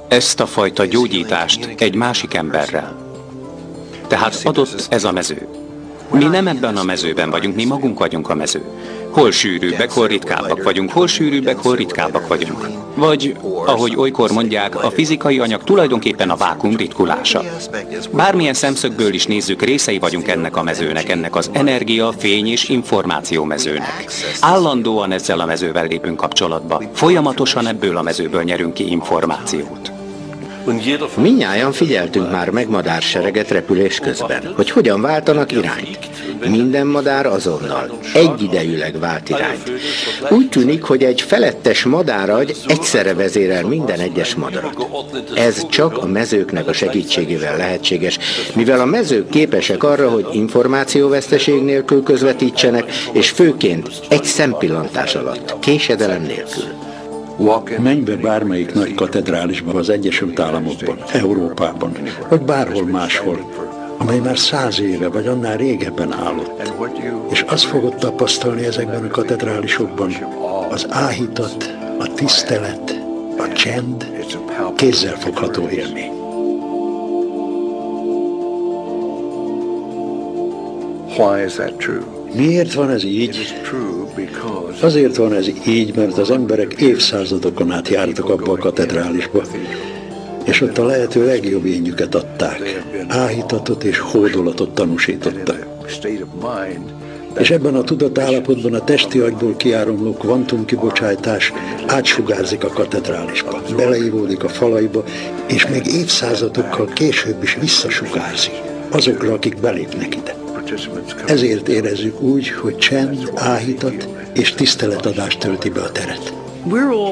ezt a fajta gyógyítást egy másik emberrel? Tehát adott ez a mező. Mi nem ebben a mezőben vagyunk, mi magunk vagyunk a mező. Hol sűrűbbek, hol ritkábbak vagyunk, hol sűrűbbek, hol ritkábbak vagyunk. Vagy, ahogy olykor mondják, a fizikai anyag tulajdonképpen a vákuum ritkulása. Bármilyen szemszögből is nézzük, részei vagyunk ennek a mezőnek, ennek az energia, fény és információ mezőnek. Állandóan ezzel a mezővel lépünk kapcsolatba. Folyamatosan ebből a mezőből nyerünk ki információt. Mindnyájan figyeltünk már meg madársereget repülés közben, hogy hogyan váltanak irányt. Minden madár azonnal, egyidejűleg vált irányt. Úgy tűnik, hogy egy felettes madáragy egyszerre vezérel minden egyes madarat. Ez csak a mezőknek a segítségével lehetséges, mivel a mezők képesek arra, hogy információveszteség nélkül közvetítsenek, és főként egy szempillantás alatt, késedelem nélkül. Menj be bármelyik nagy katedrálisba az Egyesült Államokban, Európában, vagy bárhol máshol, amely már 100 éve vagy annál régebben állott. És azt fogod tapasztalni ezekben a katedrálisokban, az áhítat, a tisztelet, a csend, kézzelfogható élmény. Miért van ez így? Azért van ez így, mert az emberek évszázadokon át jártak abba a katedrálisba, és ott a lehető legjobb énjüket adták, áhítatot és hódolatot tanúsítottak. És ebben a tudatállapotban a testi agyból kiáramló kvantumkibocsátás átsugárzik a katedrálisba, beleívódik a falaiba, és még évszázadokkal később is visszasugárzik azokra, akik belépnek ide. Ezért érezzük úgy, hogy csend, áhítat és tiszteletadás tölti be a teret.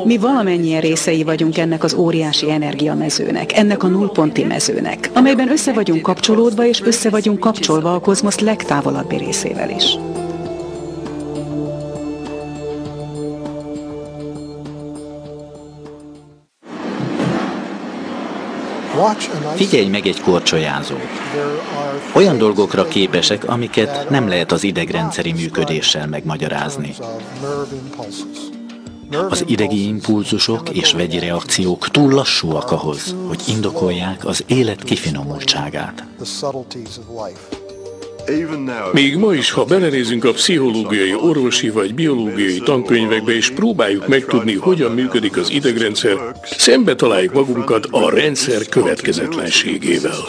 Mi valamennyien részei vagyunk ennek az óriási energiamezőnek, ennek a nullponti mezőnek, amelyben össze vagyunk kapcsolódva és össze vagyunk kapcsolva a kozmosz legtávolabbi részével is. Figyelj meg egy korcsolyázót. Olyan dolgokra képesek, amiket nem lehet az idegrendszeri működéssel megmagyarázni. Az idegi impulzusok és vegyi reakciók túl lassúak ahhoz, hogy indokolják az élet kifinomultságát. Még ma is, ha belenézünk a pszichológiai, orvosi vagy biológiai tankönyvekbe, és próbáljuk megtudni, hogyan működik az idegrendszer, szembe találjuk magunkat a rendszer következetlenségével.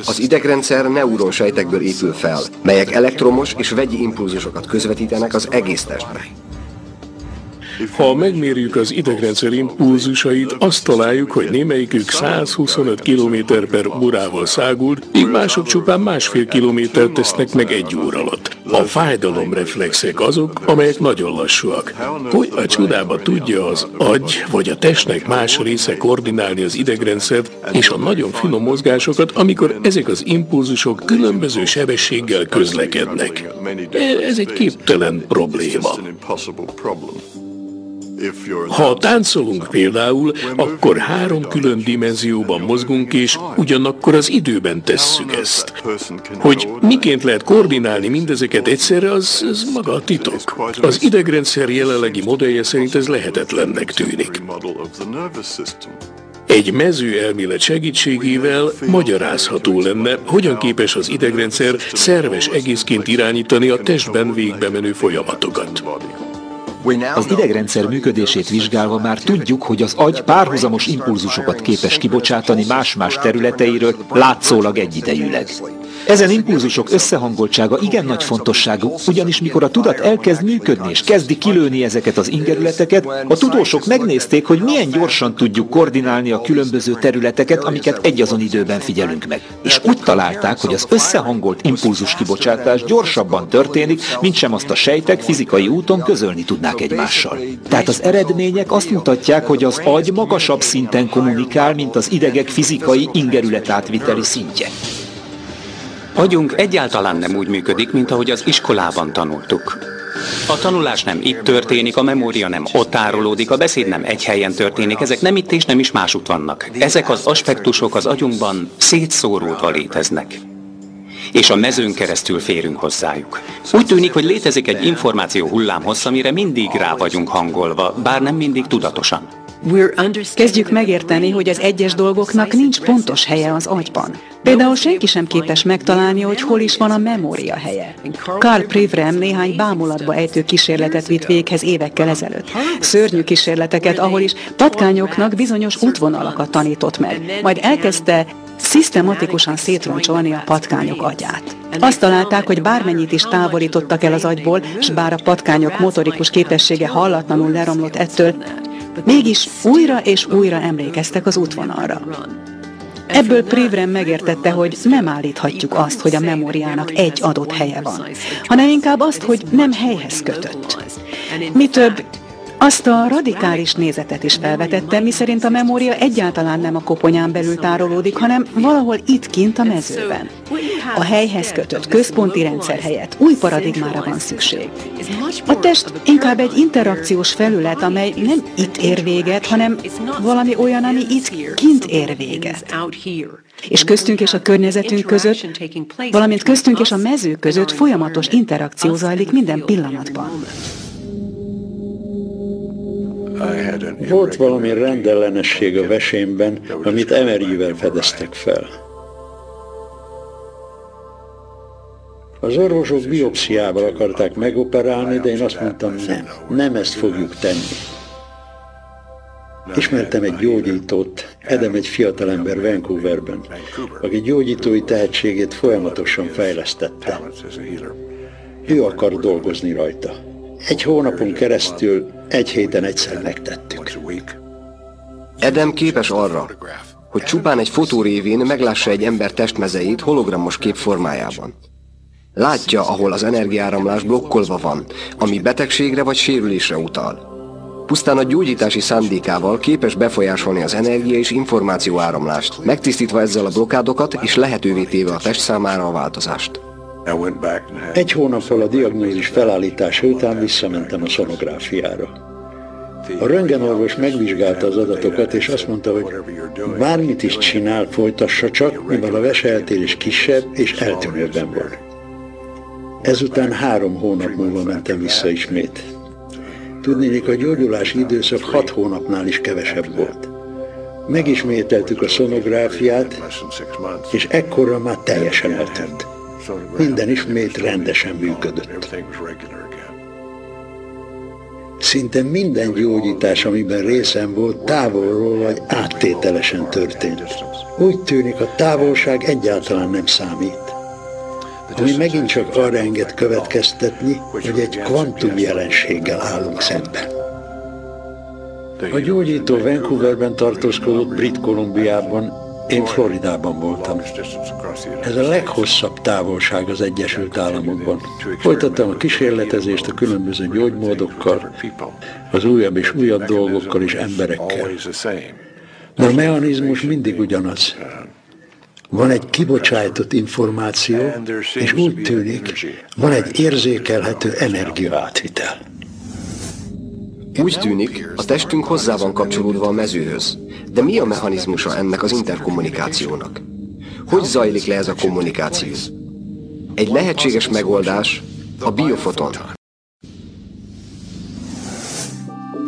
Az idegrendszer neuronsejtekből épül fel, melyek elektromos és vegyi impulzusokat közvetítenek az egész testbe. Ha megmérjük az idegrendszer impulzusait, azt találjuk, hogy némelyikük 125 km/órával száguld, míg mások csupán 1,5 kilométert tesznek meg 1 óra alatt. A fájdalomreflexek azok, amelyek nagyon lassúak. Hogy a csodába tudja az agy vagy a testnek más része koordinálni az idegrendszert és a nagyon finom mozgásokat, amikor ezek az impulzusok különböző sebességgel közlekednek? Ez egy képtelen probléma. Ha táncolunk például, akkor 3 külön dimenzióban mozgunk, és ugyanakkor az időben tesszük ezt. Hogy miként lehet koordinálni mindezeket egyszerre, az maga a titok. Az idegrendszer jelenlegi modellje szerint ez lehetetlennek tűnik. Egy mezőelmélet segítségével magyarázható lenne, hogyan képes az idegrendszer szerves egészként irányítani a testben végbe menő folyamatokat. Az idegrendszer működését vizsgálva már tudjuk, hogy az agy párhuzamos impulzusokat képes kibocsátani más-más területeiről látszólag egyidejűleg. Ezen impulzusok összehangoltsága igen nagy fontosságú, ugyanis mikor a tudat elkezd működni és kezdi kilőni ezeket az ingerületeket, a tudósok megnézték, hogy milyen gyorsan tudjuk koordinálni a különböző területeket, amiket egyazon időben figyelünk meg. És úgy találták, hogy az összehangolt impulzus kibocsátás gyorsabban történik, mint sem azt a sejtek fizikai úton közölni tudnák egymással. Tehát az eredmények azt mutatják, hogy az agy magasabb szinten kommunikál, mint az idegek fizikai ingerületátviteli szintje. Agyunk egyáltalán nem úgy működik, mint ahogy az iskolában tanultuk. A tanulás nem itt történik, a memória nem ott tárolódik, a beszéd nem egy helyen történik, ezek nem itt és nem is másutt vannak. Ezek az aspektusok az agyunkban szétszóródva léteznek. És a mezőn keresztül férünk hozzájuk. Úgy tűnik, hogy létezik egy információ hullámhossz, amire mindig rá vagyunk hangolva, bár nem mindig tudatosan. Kezdjük megérteni, hogy az egyes dolgoknak nincs pontos helye az agyban. Például senki sem képes megtalálni, hogy hol is van a memória helye. Karl Privram néhány bámulatba ejtő kísérletet vitt véghez évekkel ezelőtt. Szörnyű kísérleteket, ahol is patkányoknak bizonyos útvonalakat tanított meg, majd elkezdte szisztematikusan szétroncsolni a patkányok agyát. Azt találták, hogy bármennyit is távolítottak el az agyból, s bár a patkányok motorikus képessége hallatlanul leromlott ettől, mégis újra és újra emlékeztek az útvonalra. Ebből Privram megértette, hogy nem állíthatjuk azt, hogy a memóriának egy adott helye van, hanem inkább azt, hogy nem helyhez kötött. Mi több, Azt a radikális nézetet is felvetette, miszerint a memória egyáltalán nem a koponyán belül tárolódik, hanem valahol itt kint a mezőben. A helyhez kötött központi rendszer helyett új paradigmára van szükség. A test inkább egy interakciós felület, amely nem itt ér véget, hanem valami olyan, ami itt kint ér véget. És köztünk és a környezetünk között, valamint köztünk és a mező között folyamatos interakció zajlik minden pillanatban. Volt valami rendellenesség a vesémben, amit MRI-vel fedeztek fel. Az orvosok biopsziával akarták megoperálni, de én azt mondtam, nem ezt fogjuk tenni. Ismertem egy gyógyítót, Adam egy fiatalember Vancouverben, aki gyógyítói tehetségét folyamatosan fejlesztette. Ő akar dolgozni rajta. Egy hónapon keresztül, egy héten egyszer megtettük. Adam képes arra, hogy csupán egy fotó révén meglássa egy ember testmezeit hologramos kép formájában. Látja, ahol az energiáramlás blokkolva van, ami betegségre vagy sérülésre utal. Pusztán a gyógyítási szándékával képes befolyásolni az energia és információ áramlást, megtisztítva ezzel a blokkádokat és lehetővé téve a test számára a változást. Egy hónappal a diagnózis felállítása után visszamentem a szonográfiára. A röntgenorvos megvizsgálta az adatokat, és azt mondta, hogy bármit is csinál, folytassa csak, mivel a veseeltérés kisebb és eltűnőbben volt. Ezután 3 hónap múlva mentem vissza ismét. Tudnék, a gyógyulási időszak 6 hónapnál is kevesebb volt. Megismételtük a szonográfiát, és ekkorra már teljesen eltűnt. Minden ismét rendesen működött. Szinte minden gyógyítás, amiben részem volt, távolról vagy áttételesen történt. Úgy tűnik, a távolság egyáltalán nem számít. Ami megint csak arra enged következtetni, hogy egy kvantum jelenséggel állunk szemben. A gyógyító Vancouverben tartózkodott, Brit Kolumbiában, én Floridában voltam. Ez a leghosszabb távolság az Egyesült Államokban. Folytattam a kísérletezést a különböző gyógymódokkal, az újabb és újabb dolgokkal és emberekkel. De a mechanizmus mindig ugyanaz. Van egy kibocsájtott információ, és úgy tűnik, van egy érzékelhető energiaátvitel. Úgy tűnik, a testünk hozzá van kapcsolódva a mezőhöz. De mi a mechanizmusa ennek az interkommunikációnak? Hogy zajlik le ez a kommunikáció? Egy lehetséges megoldás a biofoton.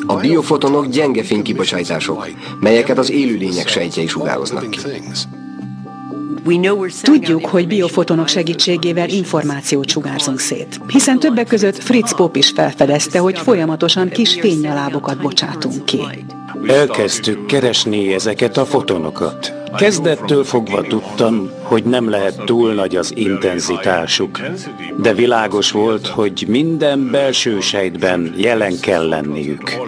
A biofotonok gyenge fénykibocsátások, melyeket az élőlények sejtjei sugároznak ki. Tudjuk, hogy biofotonok segítségével információt sugárzunk szét, hiszen többek között Fritz Popp is felfedezte, hogy folyamatosan kis fénynyalábokat bocsátunk ki. Elkezdtük keresni ezeket a fotonokat. Kezdettől fogva tudtam, hogy nem lehet túl nagy az intenzitásuk, de világos volt, hogy minden belső sejtben jelen kell lenniük.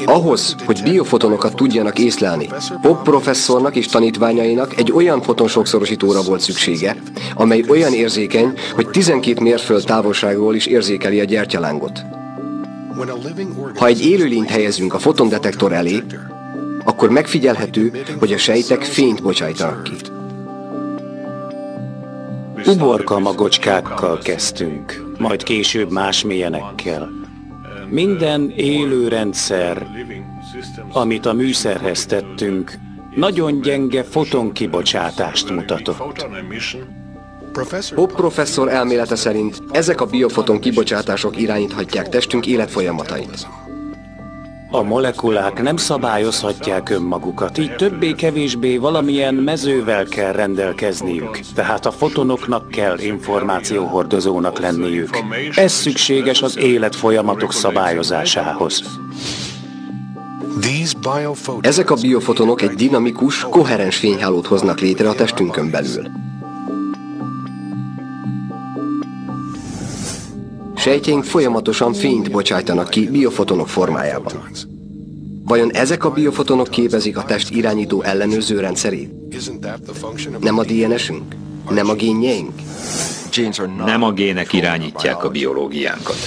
Ahhoz, hogy biofotonokat tudjanak észlelni, Popp professzornak és tanítványainak egy olyan fotonsokszorosítóra volt szüksége, amely olyan érzékeny, hogy 12 mérföld távolságról is érzékeli a gyertyalángot. Ha egy élőlényt helyezünk a fotondetektor elé, akkor megfigyelhető, hogy a sejtek fényt bocsájtanak ki. Uborka magocskákkal kezdtünk, majd később más mélyenekkel. Minden élő rendszer, amit a műszerhez tettünk, nagyon gyenge fotonkibocsátást mutatott. Popp professzor elmélete szerint ezek a biofoton kibocsátások irányíthatják testünk életfolyamatait. A molekulák nem szabályozhatják önmagukat, így többé-kevésbé valamilyen mezővel kell rendelkezniük, tehát a fotonoknak kell információhordozónak lenniük. Ez szükséges az életfolyamatok szabályozásához. Ezek a biofotonok egy dinamikus, koherens fényhálót hoznak létre a testünkön belül. Sejtjeink folyamatosan fényt bocsájtanak ki biofotonok formájában. Vajon ezek a biofotonok képezik a test irányító ellenőrző rendszerét? Nem a DNS-ünk? Nem a génjeink? Nem a gének irányítják a biológiánkat.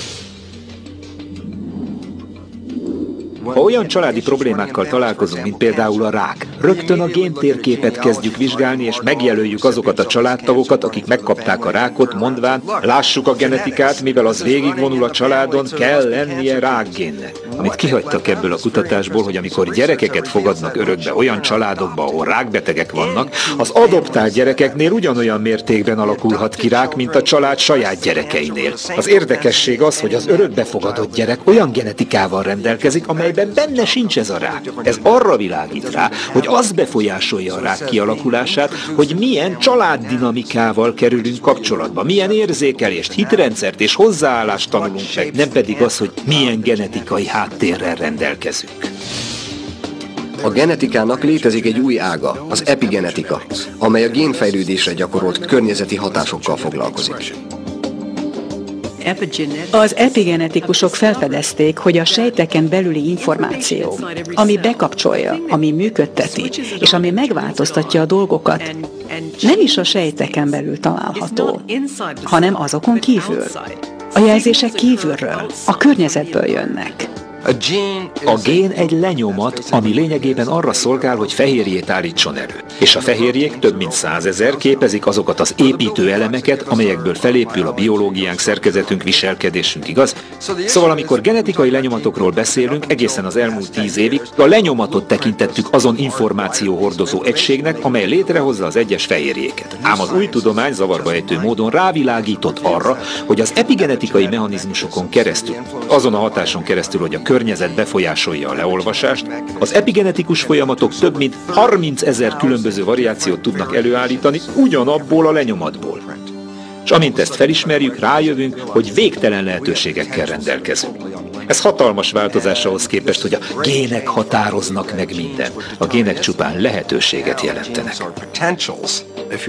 Ha olyan családi problémákkal találkozunk, mint például a rák, rögtön a géntérképet kezdjük vizsgálni, és megjelöljük azokat a családtagokat, akik megkapták a rákot, mondván, lássuk a genetikát, mivel az végigvonul a családon, kell lennie rákgénnek. Amit kihagytak ebből a kutatásból, hogy amikor gyerekeket fogadnak örökbe olyan családokba, ahol rákbetegek vannak, az adoptált gyerekeknél ugyanolyan mértékben alakulhat ki rák, mint a család saját gyerekeinél. Az érdekesség az, hogy az örökbefogadott gyerek olyan genetikával rendelkezik, amelyben benne sincs ez a rák. Ez arra világít rá, hogy az befolyásolja a rák kialakulását, hogy milyen családdinamikával kerülünk kapcsolatba, milyen érzékelést, hitrendszert és hozzáállást tanulunk meg, nem pedig az, hogy milyen genetikai háttérrel rendelkezünk. A genetikának létezik egy új ága, az epigenetika, amely a génfejlődésre gyakorolt környezeti hatásokkal foglalkozik. Az epigenetikusok felfedezték, hogy a sejteken belüli információ, ami bekapcsolja, ami működteti, és ami megváltoztatja a dolgokat, nem is a sejteken belül található, hanem azokon kívül. A jelzések kívülről, a környezetből jönnek. A gén egy lenyomat, ami lényegében arra szolgál, hogy fehérjét állítson elő. És a fehérjék több mint 100 000 képezik azokat az építő elemeket, amelyekből felépül a biológiánk, szerkezetünk, viselkedésünk, igaz? Szóval amikor genetikai lenyomatokról beszélünk, egészen az elmúlt 10 évig a lenyomatot tekintettük azon információhordozó egységnek, amely létrehozza az egyes fehérjéket. Ám az új tudomány zavarba ejtő módon rávilágított arra, hogy az epigenetikai mechanizmusokon keresztül, azon a hatáson keresztül, hogy a környezet befolyásolja a leolvasást, az epigenetikus folyamatok több mint 30 000 különböző variációt tudnak előállítani ugyanabból a lenyomatból. És amint ezt felismerjük, rájövünk, hogy végtelen lehetőségekkel rendelkezünk. Ez hatalmas változás ahhoz képest, hogy a gének határoznak meg mindent. A gének csupán lehetőséget jelentenek.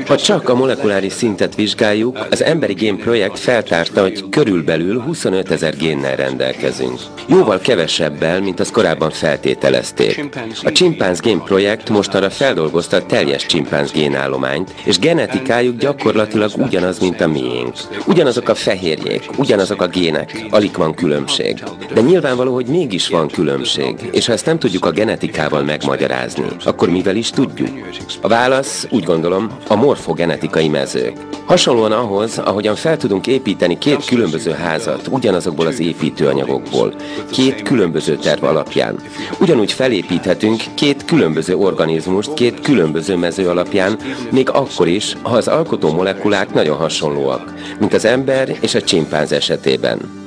Ha csak a molekuláris szintet vizsgáljuk, az Emberi Gén projekt feltárta, hogy körülbelül 25 000 génnel rendelkezünk. Jóval kevesebbel, mint azt korábban feltételezték. A Csimpánz Gén projekt mostanra feldolgozta a teljes csimpánz génállományt, és genetikájuk gyakorlatilag ugyanaz, mint a miénk. Ugyanazok a fehérjék, ugyanazok a gének, alig van különbség. De nyilvánvaló, hogy mégis van különbség, és ha ezt nem tudjuk a genetikával megmagyarázni, akkor mivel is tudjuk? A válasz, úgy gondolom, a morfogenetikai mezők. Hasonlóan ahhoz, ahogyan fel tudunk építeni két különböző házat ugyanazokból az építőanyagokból, két különböző terv alapján. Ugyanúgy felépíthetünk két különböző organizmust két különböző mező alapján, még akkor is, ha az alkotó molekulák nagyon hasonlóak, mint az ember és a csimpánz esetében.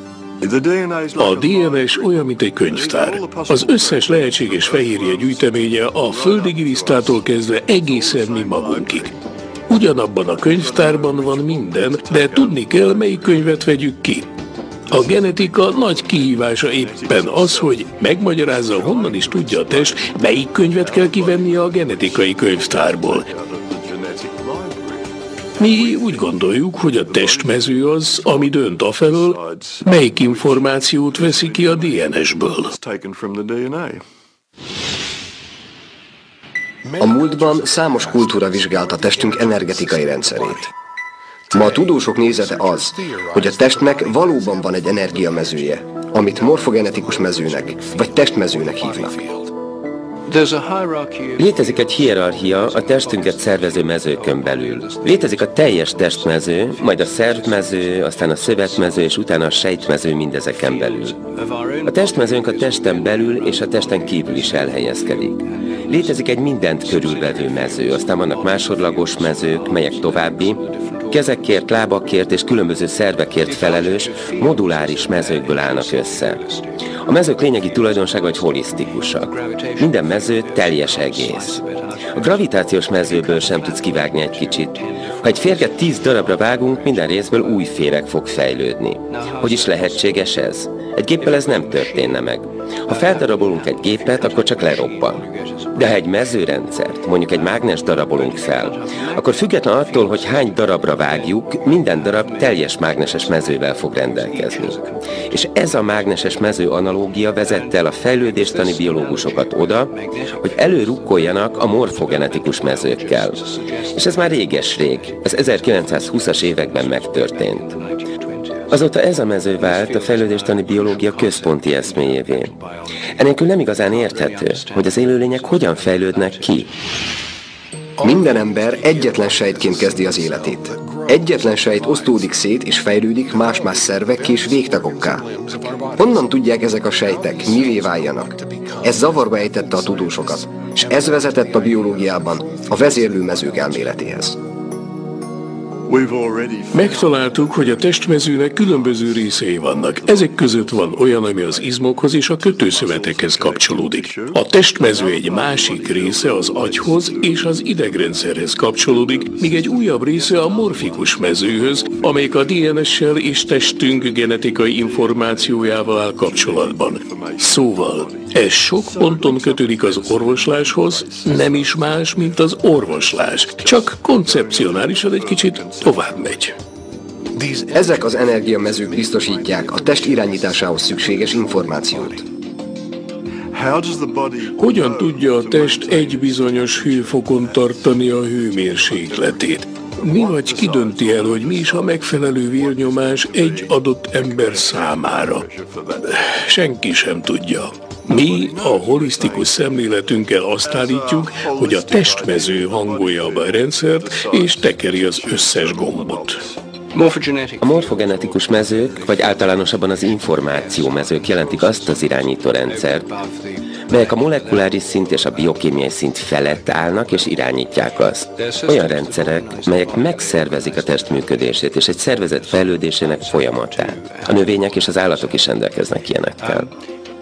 A DNS olyan, mint egy könyvtár. Az összes lehetséges fehérje gyűjteménye a földi gilisztától kezdve egészen mi magunkig. Ugyanabban a könyvtárban van minden, de tudni kell, melyik könyvet vegyük ki. A genetika nagy kihívása éppen az, hogy megmagyarázza, honnan is tudja a test, melyik könyvet kell kivennie a genetikai könyvtárból. Mi úgy gondoljuk, hogy a testmező az, ami dönt afelől, melyik információt veszi ki a DNS-ből. A múltban számos kultúra vizsgálta testünk energetikai rendszerét. Ma a tudósok nézete az, hogy a testnek valóban van egy energiamezője, amit morfogenetikus mezőnek vagy testmezőnek hívnak. Létezik egy hierarchia a testünket szervező mezőkön belül. Létezik a teljes testmező, majd a szervmező, aztán a szövetmező, és utána a sejtmező mindezeken belül. A testmezőnk a testen belül és a testen kívül is elhelyezkedik. Létezik egy mindent körülvevő mező, aztán vannak másodlagos mezők, melyek további, kezekért, lábakért és különböző szervekért felelős, moduláris mezőkből állnak össze. A mezők lényegi tulajdonsága, hogy holisztikusak. Minden mező teljes egész. A gravitációs mezőből sem tudsz kivágni egy kicsit. Ha egy férget 10 darabra vágunk, minden részből új féreg fog fejlődni. Hogy is lehetséges ez? Egy géppel ez nem történne meg. Ha feldarabolunk egy gépet, akkor csak lerobban. De ha egy mezőrendszert, mondjuk egy mágnes darabolunk fel, akkor független attól, hogy hány darabra vágjuk, minden darab teljes mágneses mezővel fog rendelkezni. És ez a mágneses mező analógia vezette el a fejlődéstani biológusokat oda, hogy előrukkoljanak a morfogenetikus mezőkkel. És ez már réges-rég, ez 1920-as években megtörtént. Azóta ez a mező vált a fejlődéstani biológia központi eszméjévé. Enélkül nem igazán érthető, hogy az élőlények hogyan fejlődnek ki. Minden ember egyetlen sejtként kezdi az életét. Egyetlen sejt osztódik szét és fejlődik más-más szervekké és végtagokká. Honnan tudják ezek a sejtek, mivé váljanak? Ez zavarba ejtette a tudósokat, és ez vezetett a biológiában a vezérlőmezők elméletéhez. Megtaláltuk, hogy a testmezőnek különböző részei vannak. Ezek között van olyan, ami az izmokhoz és a kötőszövetekhez kapcsolódik. A testmező egy másik része az agyhoz és az idegrendszerhez kapcsolódik, míg egy újabb része a morfikus mezőhöz, amelyik a DNS-sel és testünk genetikai információjával áll kapcsolatban. Szóval, ez sok ponton kötődik az orvosláshoz, nem is más, mint az orvoslás, csak koncepcionálisan egy kicsit tovább megy. Ezek az energiamezők biztosítják a test irányításához szükséges információt. Hogyan tudja a test egy bizonyos hőfokon tartani a hőmérsékletét? Mi vagy ki dönti el, hogy mi is a megfelelő vérnyomás egy adott ember számára? Senki sem tudja. Mi a holisztikus szemléletünkkel azt állítjuk, hogy a testmező hangolja be a rendszert és tekeri az összes gombot. A morfogenetikus mezők, vagy általánosabban az információmezők jelentik azt az irányító rendszert, melyek a molekuláris szint és a biokémiai szint felett állnak és irányítják azt. Olyan rendszerek, melyek megszervezik a test működését és egy szervezet fejlődésének folyamatát. A növények és az állatok is rendelkeznek ilyenekkel.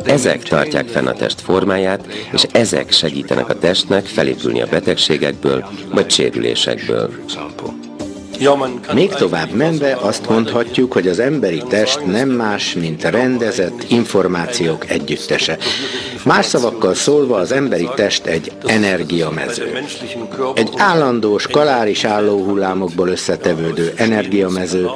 Ezek tartják fenn a test formáját, és ezek segítenek a testnek felépülni a betegségekből vagy sérülésekből. Még tovább menve azt mondhatjuk, hogy az emberi test nem más, mint rendezett információk együttese. Más szavakkal szólva az emberi test egy energiamező. Egy állandó, skaláris állóhullámokból összetevődő energiamező,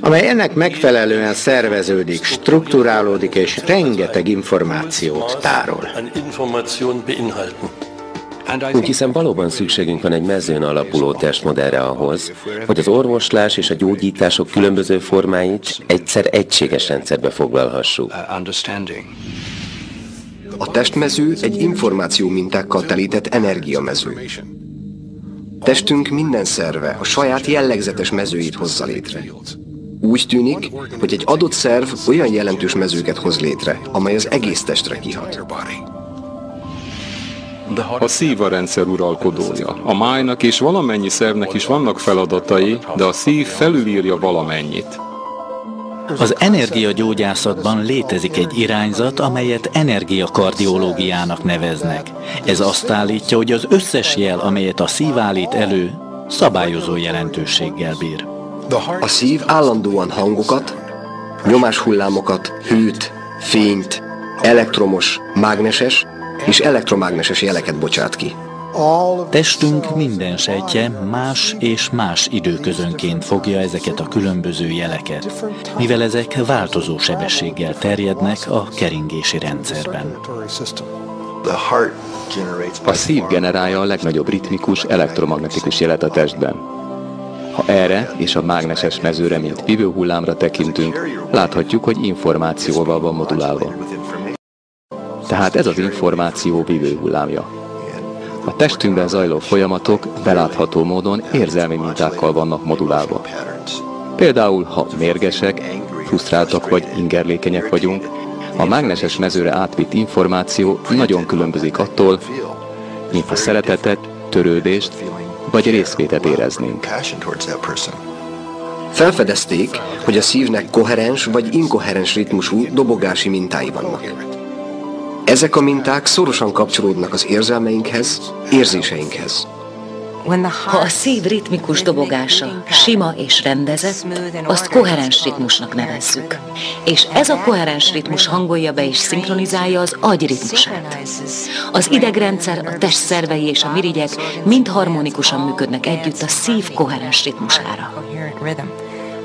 amely ennek megfelelően szerveződik, strukturálódik és rengeteg információt tárol. Úgy hiszem, valóban szükségünk van egy mezőn alapuló testmodellre ahhoz, hogy az orvoslás és a gyógyítások különböző formáit egyszer egységes rendszerbe foglalhassuk. A testmező egy információ mintákkal telített energiamező. Testünk minden szerve a saját jellegzetes mezőit hozza létre. Úgy tűnik, hogy egy adott szerv olyan jelentős mezőket hoz létre, amely az egész testre kihat. A szív a rendszer uralkodója. A májnak és valamennyi szervnek is vannak feladatai, de a szív felülírja valamennyit. Az energiagyógyászatban létezik egy irányzat, amelyet energiakardiológiának neveznek. Ez azt állítja, hogy az összes jel, amelyet a szív állít elő, szabályozó jelentőséggel bír. A szív állandóan hangokat, nyomáshullámokat, hőt, fényt, elektromos, mágneses és elektromágneses jeleket bocsát ki. Testünk minden sejtje más és más időközönként fogja ezeket a különböző jeleket, mivel ezek változó sebességgel terjednek a keringési rendszerben. A szív generálja a legnagyobb ritmikus elektromagnetikus jelet a testben. Ha erre és a mágneses mezőre, mint vívőhullámra tekintünk, láthatjuk, hogy információval van modulálva. Tehát ez az információ vívőhullámja. A testünkben zajló folyamatok belátható módon érzelmi mintákkal vannak modulálva. Például, ha mérgesek, frusztráltak vagy ingerlékenyek vagyunk, a mágneses mezőre átvitt információ nagyon különbözik attól, mintha szeretetet, törődést vagy részvétet éreznénk. Felfedezték, hogy a szívnek koherens vagy inkoherens ritmusú dobogási mintái vannak. Ezek a minták szorosan kapcsolódnak az érzelmeinkhez, érzéseinkhez. Ha a szív ritmikus dobogása sima és rendezett, azt koherens ritmusnak nevezzük. És ez a koherens ritmus hangolja be és szinkronizálja az agy ritmusát. Az idegrendszer, a test szervei és a mirigyek mind harmonikusan működnek együtt a szív koherens ritmusára.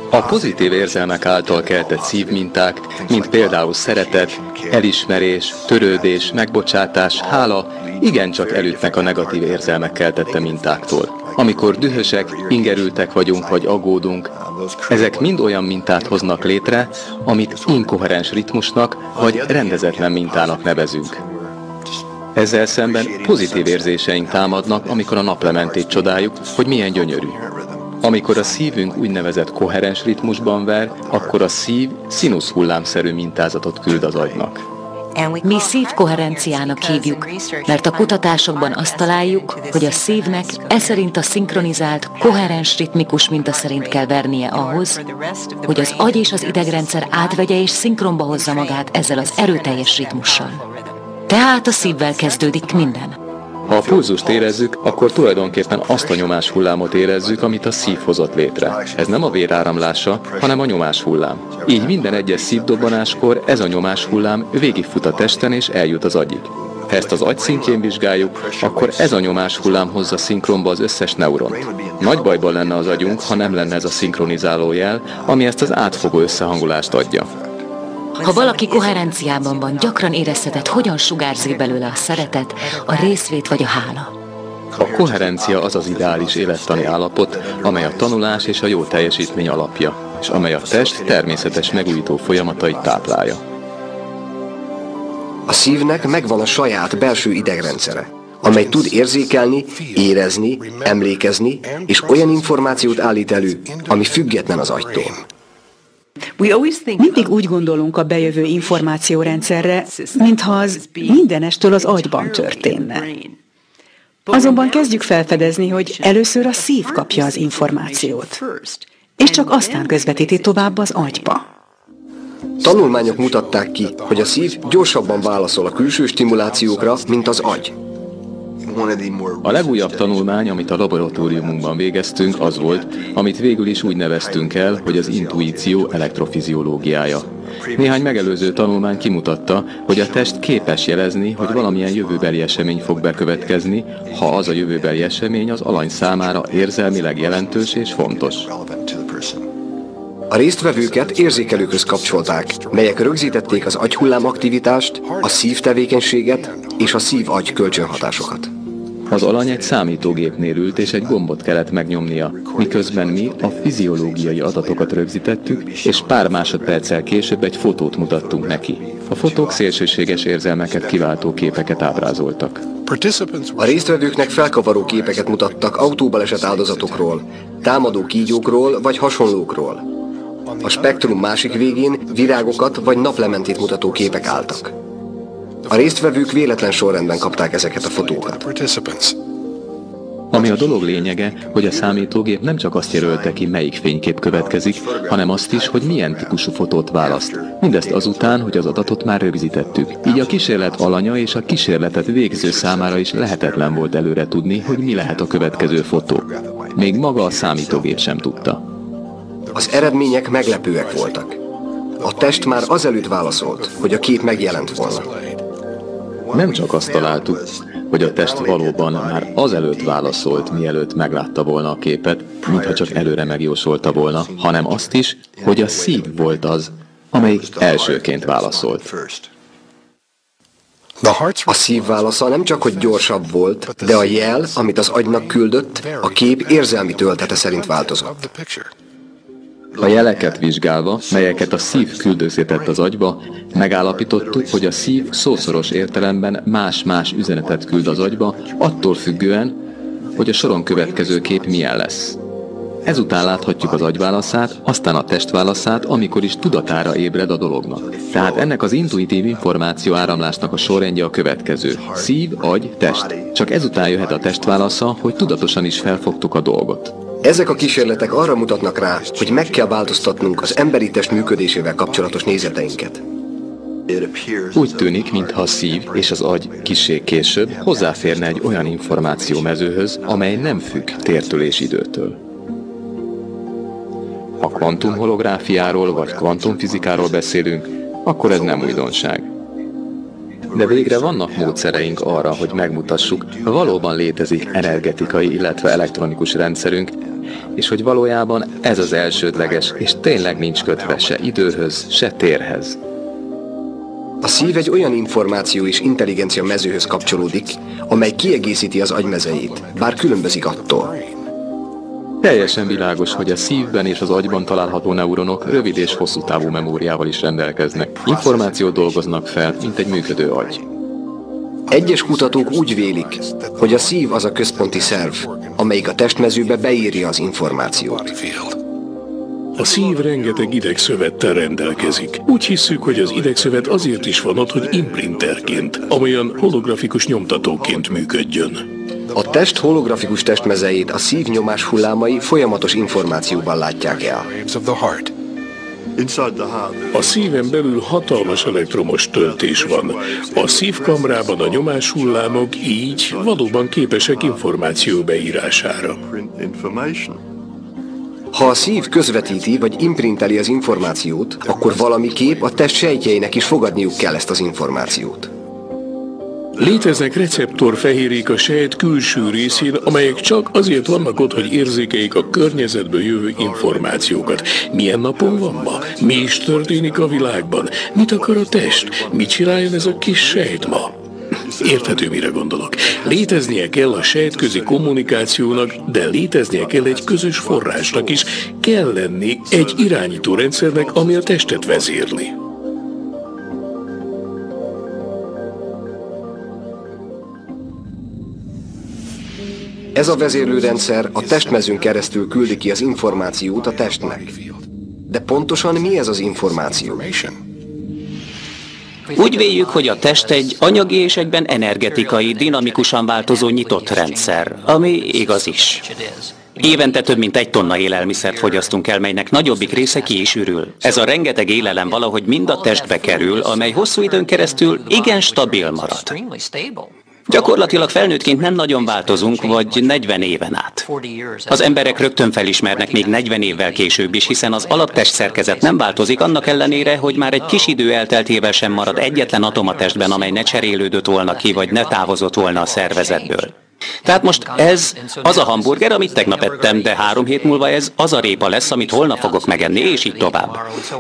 A pozitív érzelmek által keltett szívminták, mint például szeretet, elismerés, törődés, megbocsátás, hála, igencsak elütnek a negatív érzelmek keltette mintáktól. Amikor dühösek, ingerültek vagyunk vagy aggódunk, ezek mind olyan mintát hoznak létre, amit inkoherens ritmusnak vagy rendezetlen mintának nevezünk. Ezzel szemben pozitív érzéseink támadnak, amikor a naplementét csodáljuk, hogy milyen gyönyörű. Amikor a szívünk úgynevezett koherens ritmusban ver, akkor a szív színusz hullámszerű mintázatot küld az agynak. Mi szívkoherenciának hívjuk, mert a kutatásokban azt találjuk, hogy a szívnek szerint a szinkronizált, koherens ritmikus minta szerint kell vernie ahhoz, hogy az agy és az idegrendszer átvegye és szinkronba hozza magát ezzel az erőteljes ritmussal. Tehát a szívvel kezdődik minden. Ha a pulzust érezzük, akkor tulajdonképpen azt a nyomáshullámot érezzük, amit a szív hozott létre. Ez nem a vér áramlása, hanem a nyomáshullám. Így minden egyes szívdobbanáskor ez a nyomáshullám végigfut a testen és eljut az agyig. Ha ezt az agy szintjén vizsgáljuk, akkor ez a nyomáshullám hozza szinkronba az összes neuront. Nagy bajban lenne az agyunk, ha nem lenne ez a szinkronizáló jel, ami ezt az átfogó összehangolást adja. Ha valaki koherenciában van, gyakran érezheted, hogyan sugárzik belőle a szeretet, a részvét vagy a hála. A koherencia az az ideális élettani állapot, amely a tanulás és a jó teljesítmény alapja, és amely a test természetes megújító folyamatait táplálja. A szívnek megvan a saját belső idegrendszere, amely tud érzékelni, érezni, emlékezni, és olyan információt állít elő, ami független az agytól. Mindig úgy gondolunk a bejövő információrendszerre, mintha az mindenestől az agyban történne. Azonban kezdjük felfedezni, hogy először a szív kapja az információt, és csak aztán közvetíti tovább az agyba. Tanulmányok mutatták ki, hogy a szív gyorsabban válaszol a külső stimulációkra, mint az agy. A legújabb tanulmány, amit a laboratóriumunkban végeztünk, az volt, amit végül is úgy neveztünk el, hogy az intuíció elektrofiziológiája. Néhány megelőző tanulmány kimutatta, hogy a test képes jelezni, hogy valamilyen jövőbeli esemény fog bekövetkezni, ha az a jövőbeli esemény az alany számára érzelmileg jelentős és fontos. A résztvevőket érzékelőkhöz kapcsolták, melyek rögzítették az agyhullám aktivitást, a szívtevékenységet és a szív-agy kölcsönhatásokat. Az alany egy számítógépnél ült, és egy gombot kellett megnyomnia, miközben mi a fiziológiai adatokat rögzítettük, és pár másodperccel később egy fotót mutattunk neki. A fotók szélsőséges érzelmeket kiváltó képeket ábrázoltak. A résztvevőknek felkavaró képeket mutattak autóbaleset áldozatokról, támadó kígyókról vagy hasonlókról. A spektrum másik végén virágokat vagy naplementét mutató képek álltak. A résztvevők véletlen sorrendben kapták ezeket a fotókat. Ami a dolog lényege, hogy a számítógép nem csak azt jelölte ki, melyik fénykép következik, hanem azt is, hogy milyen típusú fotót választ. Mindezt azután, hogy az adatot már rögzítettük. Így a kísérlet alanya és a kísérletet végző számára is lehetetlen volt előre tudni, hogy mi lehet a következő fotó. Még maga a számítógép sem tudta. Az eredmények meglepőek voltak. A test már azelőtt válaszolt, hogy a kép megjelent volna. Nem csak azt találtuk, hogy a test valóban már azelőtt válaszolt, mielőtt meglátta volna a képet, mintha csak előre megjósolta volna, hanem azt is, hogy a szív volt az, amelyik elsőként válaszolt. A szív válasza nem csak hogy gyorsabb volt, de a jel, amit az agynak küldött, a kép érzelmi töltete szerint változott. A jeleket vizsgálva, melyeket a szív küldözgetett az agyba, megállapítottuk, hogy a szív szószoros értelemben más-más üzenetet küld az agyba, attól függően, hogy a soron következő kép milyen lesz. Ezután láthatjuk az agyválaszát, aztán a testválaszát, amikor is tudatára ébred a dolognak. Tehát ennek az intuitív információ áramlásnak a sorrendje a következő. Szív, agy, test. Csak ezután jöhet a testválasza, hogy tudatosan is felfogtuk a dolgot. Ezek a kísérletek arra mutatnak rá, hogy meg kell változtatnunk az emberi test működésével kapcsolatos nézeteinket. Úgy tűnik, mintha a szív és az agy kissé később hozzáférne egy olyan információmezőhöz, amely nem függ tértől és időtől. Ha kvantumholográfiáról vagy kvantumfizikáról beszélünk, akkor ez nem újdonság. De végre vannak módszereink arra, hogy megmutassuk, valóban létezik energetikai, illetve elektronikus rendszerünk, és hogy valójában ez az elsődleges, és tényleg nincs kötve se időhöz, se térhez. A szív egy olyan információ és intelligencia mezőhöz kapcsolódik, amely kiegészíti az agymezejét, bár különbözik attól. Teljesen világos, hogy a szívben és az agyban található neuronok rövid és hosszú távú memóriával is rendelkeznek. Információt dolgoznak fel, mint egy működő agy. Egyes kutatók úgy vélik, hogy a szív az a központi szerv, amelyik a testmezőbe beírja az információt. A szív rengeteg idegszövettel rendelkezik. Úgy hisszük, hogy az idegszövet azért is van ott, hogy imprinterként, amolyan holografikus nyomtatóként működjön. A test holografikus testmezejét a szív nyomás hullámai folyamatos információban látják el. A szíven belül hatalmas elektromos töltés van. A szívkamrában a nyomáshullámok így valóban képesek információ beírására. Ha a szív közvetíti vagy imprinteli az információt, akkor valamiképp a test sejtjeinek is fogadniuk kell ezt az információt. Léteznek receptorfehérjék a sejt külső részén, amelyek csak azért vannak ott, hogy érzékeljék a környezetből jövő információkat. Milyen napon van ma? Mi is történik a világban? Mit akar a test? Mit csináljon ez a kis sejt ma? Érthető, mire gondolok. Léteznie kell a sejtközi kommunikációnak, de léteznie kell egy közös forrásnak is. Kell lenni egy irányító rendszernek, ami a testet vezérli. Ez a vezérlőrendszer a testmezőn keresztül küldi ki az információt a testnek. De pontosan mi ez az információ? Úgy véljük, hogy a test egy anyagi és egyben energetikai, dinamikusan változó nyitott rendszer, ami igaz is. Évente több mint 1 tonna élelmiszert fogyasztunk el, melynek nagyobbik része ki is ürül. Ez a rengeteg élelem valahogy mind a testbe kerül, amely hosszú időn keresztül igen stabil marad. Gyakorlatilag felnőttként nem nagyon változunk, vagy 40 éven át. Az emberek rögtön felismernek még 40 évvel később is, hiszen az alaptest szerkezet nem változik, annak ellenére, hogy már egy kis idő elteltével sem marad egyetlen atom a testben, amely ne cserélődött volna ki, vagy ne távozott volna a szervezetből. Tehát most ez az a hamburger, amit tegnap ettem, de 3 hét múlva ez az a répa lesz, amit holnap fogok megenni, és így tovább.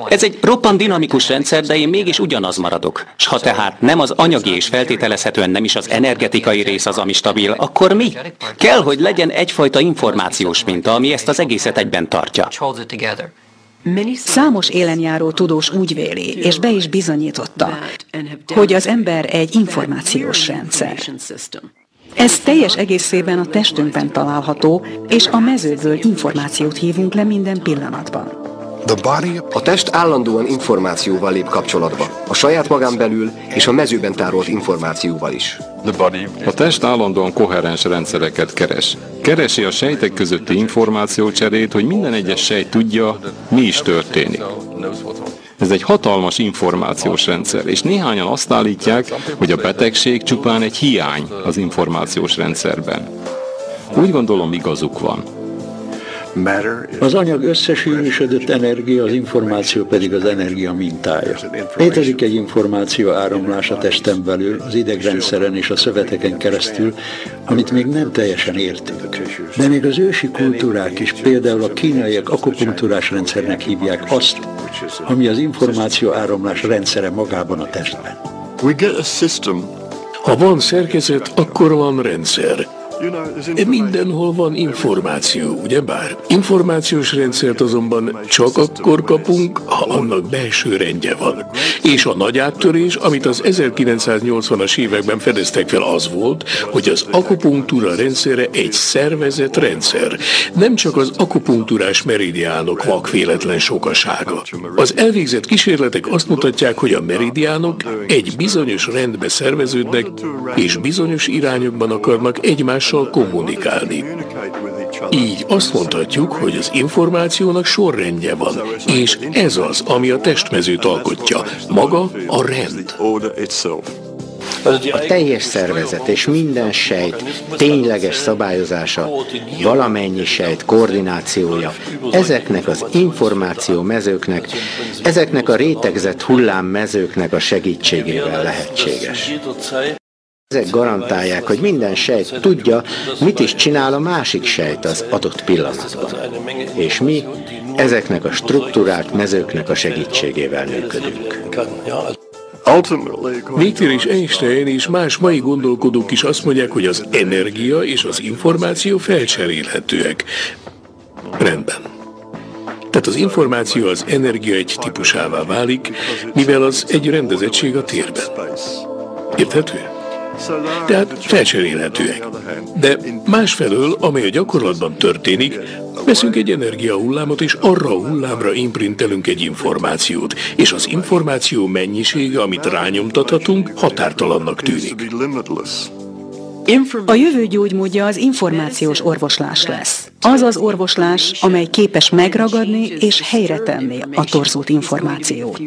Ez egy roppant dinamikus rendszer, de én mégis ugyanaz maradok. S ha tehát nem az anyagi és feltételezhetően nem is az energetikai rész az, ami stabil, akkor mi? Kell, hogy legyen egyfajta információs minta, ami ezt az egészet egyben tartja. Számos élenjáró tudós úgy véli, és be is bizonyította, hogy az ember egy információs rendszer. Ez teljes egészében a testünkben található, és a mezőből információt hívunk le minden pillanatban. A test állandóan információval lép kapcsolatba, a saját magán belül és a mezőben tárolt információval is. A test állandóan koherens rendszereket keres. Keresi a sejtek közötti információcserét, hogy minden egyes sejt tudja, mi is történik. Ez egy hatalmas információs rendszer, és néhányan azt állítják, hogy a betegség csupán egy hiány az információs rendszerben. Úgy gondolom, igazuk van. Az anyag összesűrűsödött energia, az információ pedig az energia mintája. Létezik egy információ áramlás a testen belül, az idegrendszeren és a szöveteken keresztül, amit még nem teljesen értünk. De még az ősi kultúrák is, például a kínaiak akupunktúrás rendszernek hívják azt, ami az információ áramlás rendszere magában a testben. Ha van szerkezet, akkor van rendszer. Mindenhol van információ, ugyebár? Információs rendszert azonban csak akkor kapunk, ha annak belső rendje van. És a nagy áttörés, amit az 1980-as években fedeztek fel, az volt, hogy az akupunktúra rendszere egy szervezett rendszer. Nem csak az akupunktúrás meridiánok vakvéletlen sokasága. Az elvégzett kísérletek azt mutatják, hogy a meridiánok egy bizonyos rendbe szerveződnek, és bizonyos irányokban akarnak egymással kommunikálni. Így azt mondhatjuk, hogy az információnak sorrendje van, és ez az, ami a testmezőt alkotja, maga a rend. A teljes szervezet és minden sejt tényleges szabályozása, valamennyi sejt koordinációja, ezeknek az információmezőknek, ezeknek a rétegzett hullámmezőknek a segítségével lehetséges. Ezek garantálják, hogy minden sejt tudja, mit is csinál a másik sejt az adott pillanatban. És mi ezeknek a strukturált mezőknek a segítségével működünk. Végtére is Einstein és más mai gondolkodók is azt mondják, hogy az energia és az információ felcserélhetőek. Rendben. Tehát az információ az energia egy típusává válik, mivel az egy rendezettség a térben. Érthető? Tehát felcserélhetőek. De másfelől, amely a gyakorlatban történik, veszünk egy energiahullámot, és arra a hullámra imprintelünk egy információt, és az információ mennyisége, amit rányomtathatunk, határtalannak tűnik. A jövő gyógymódja az információs orvoslás lesz. Az az orvoslás, amely képes megragadni és helyre tenni a torzult információt.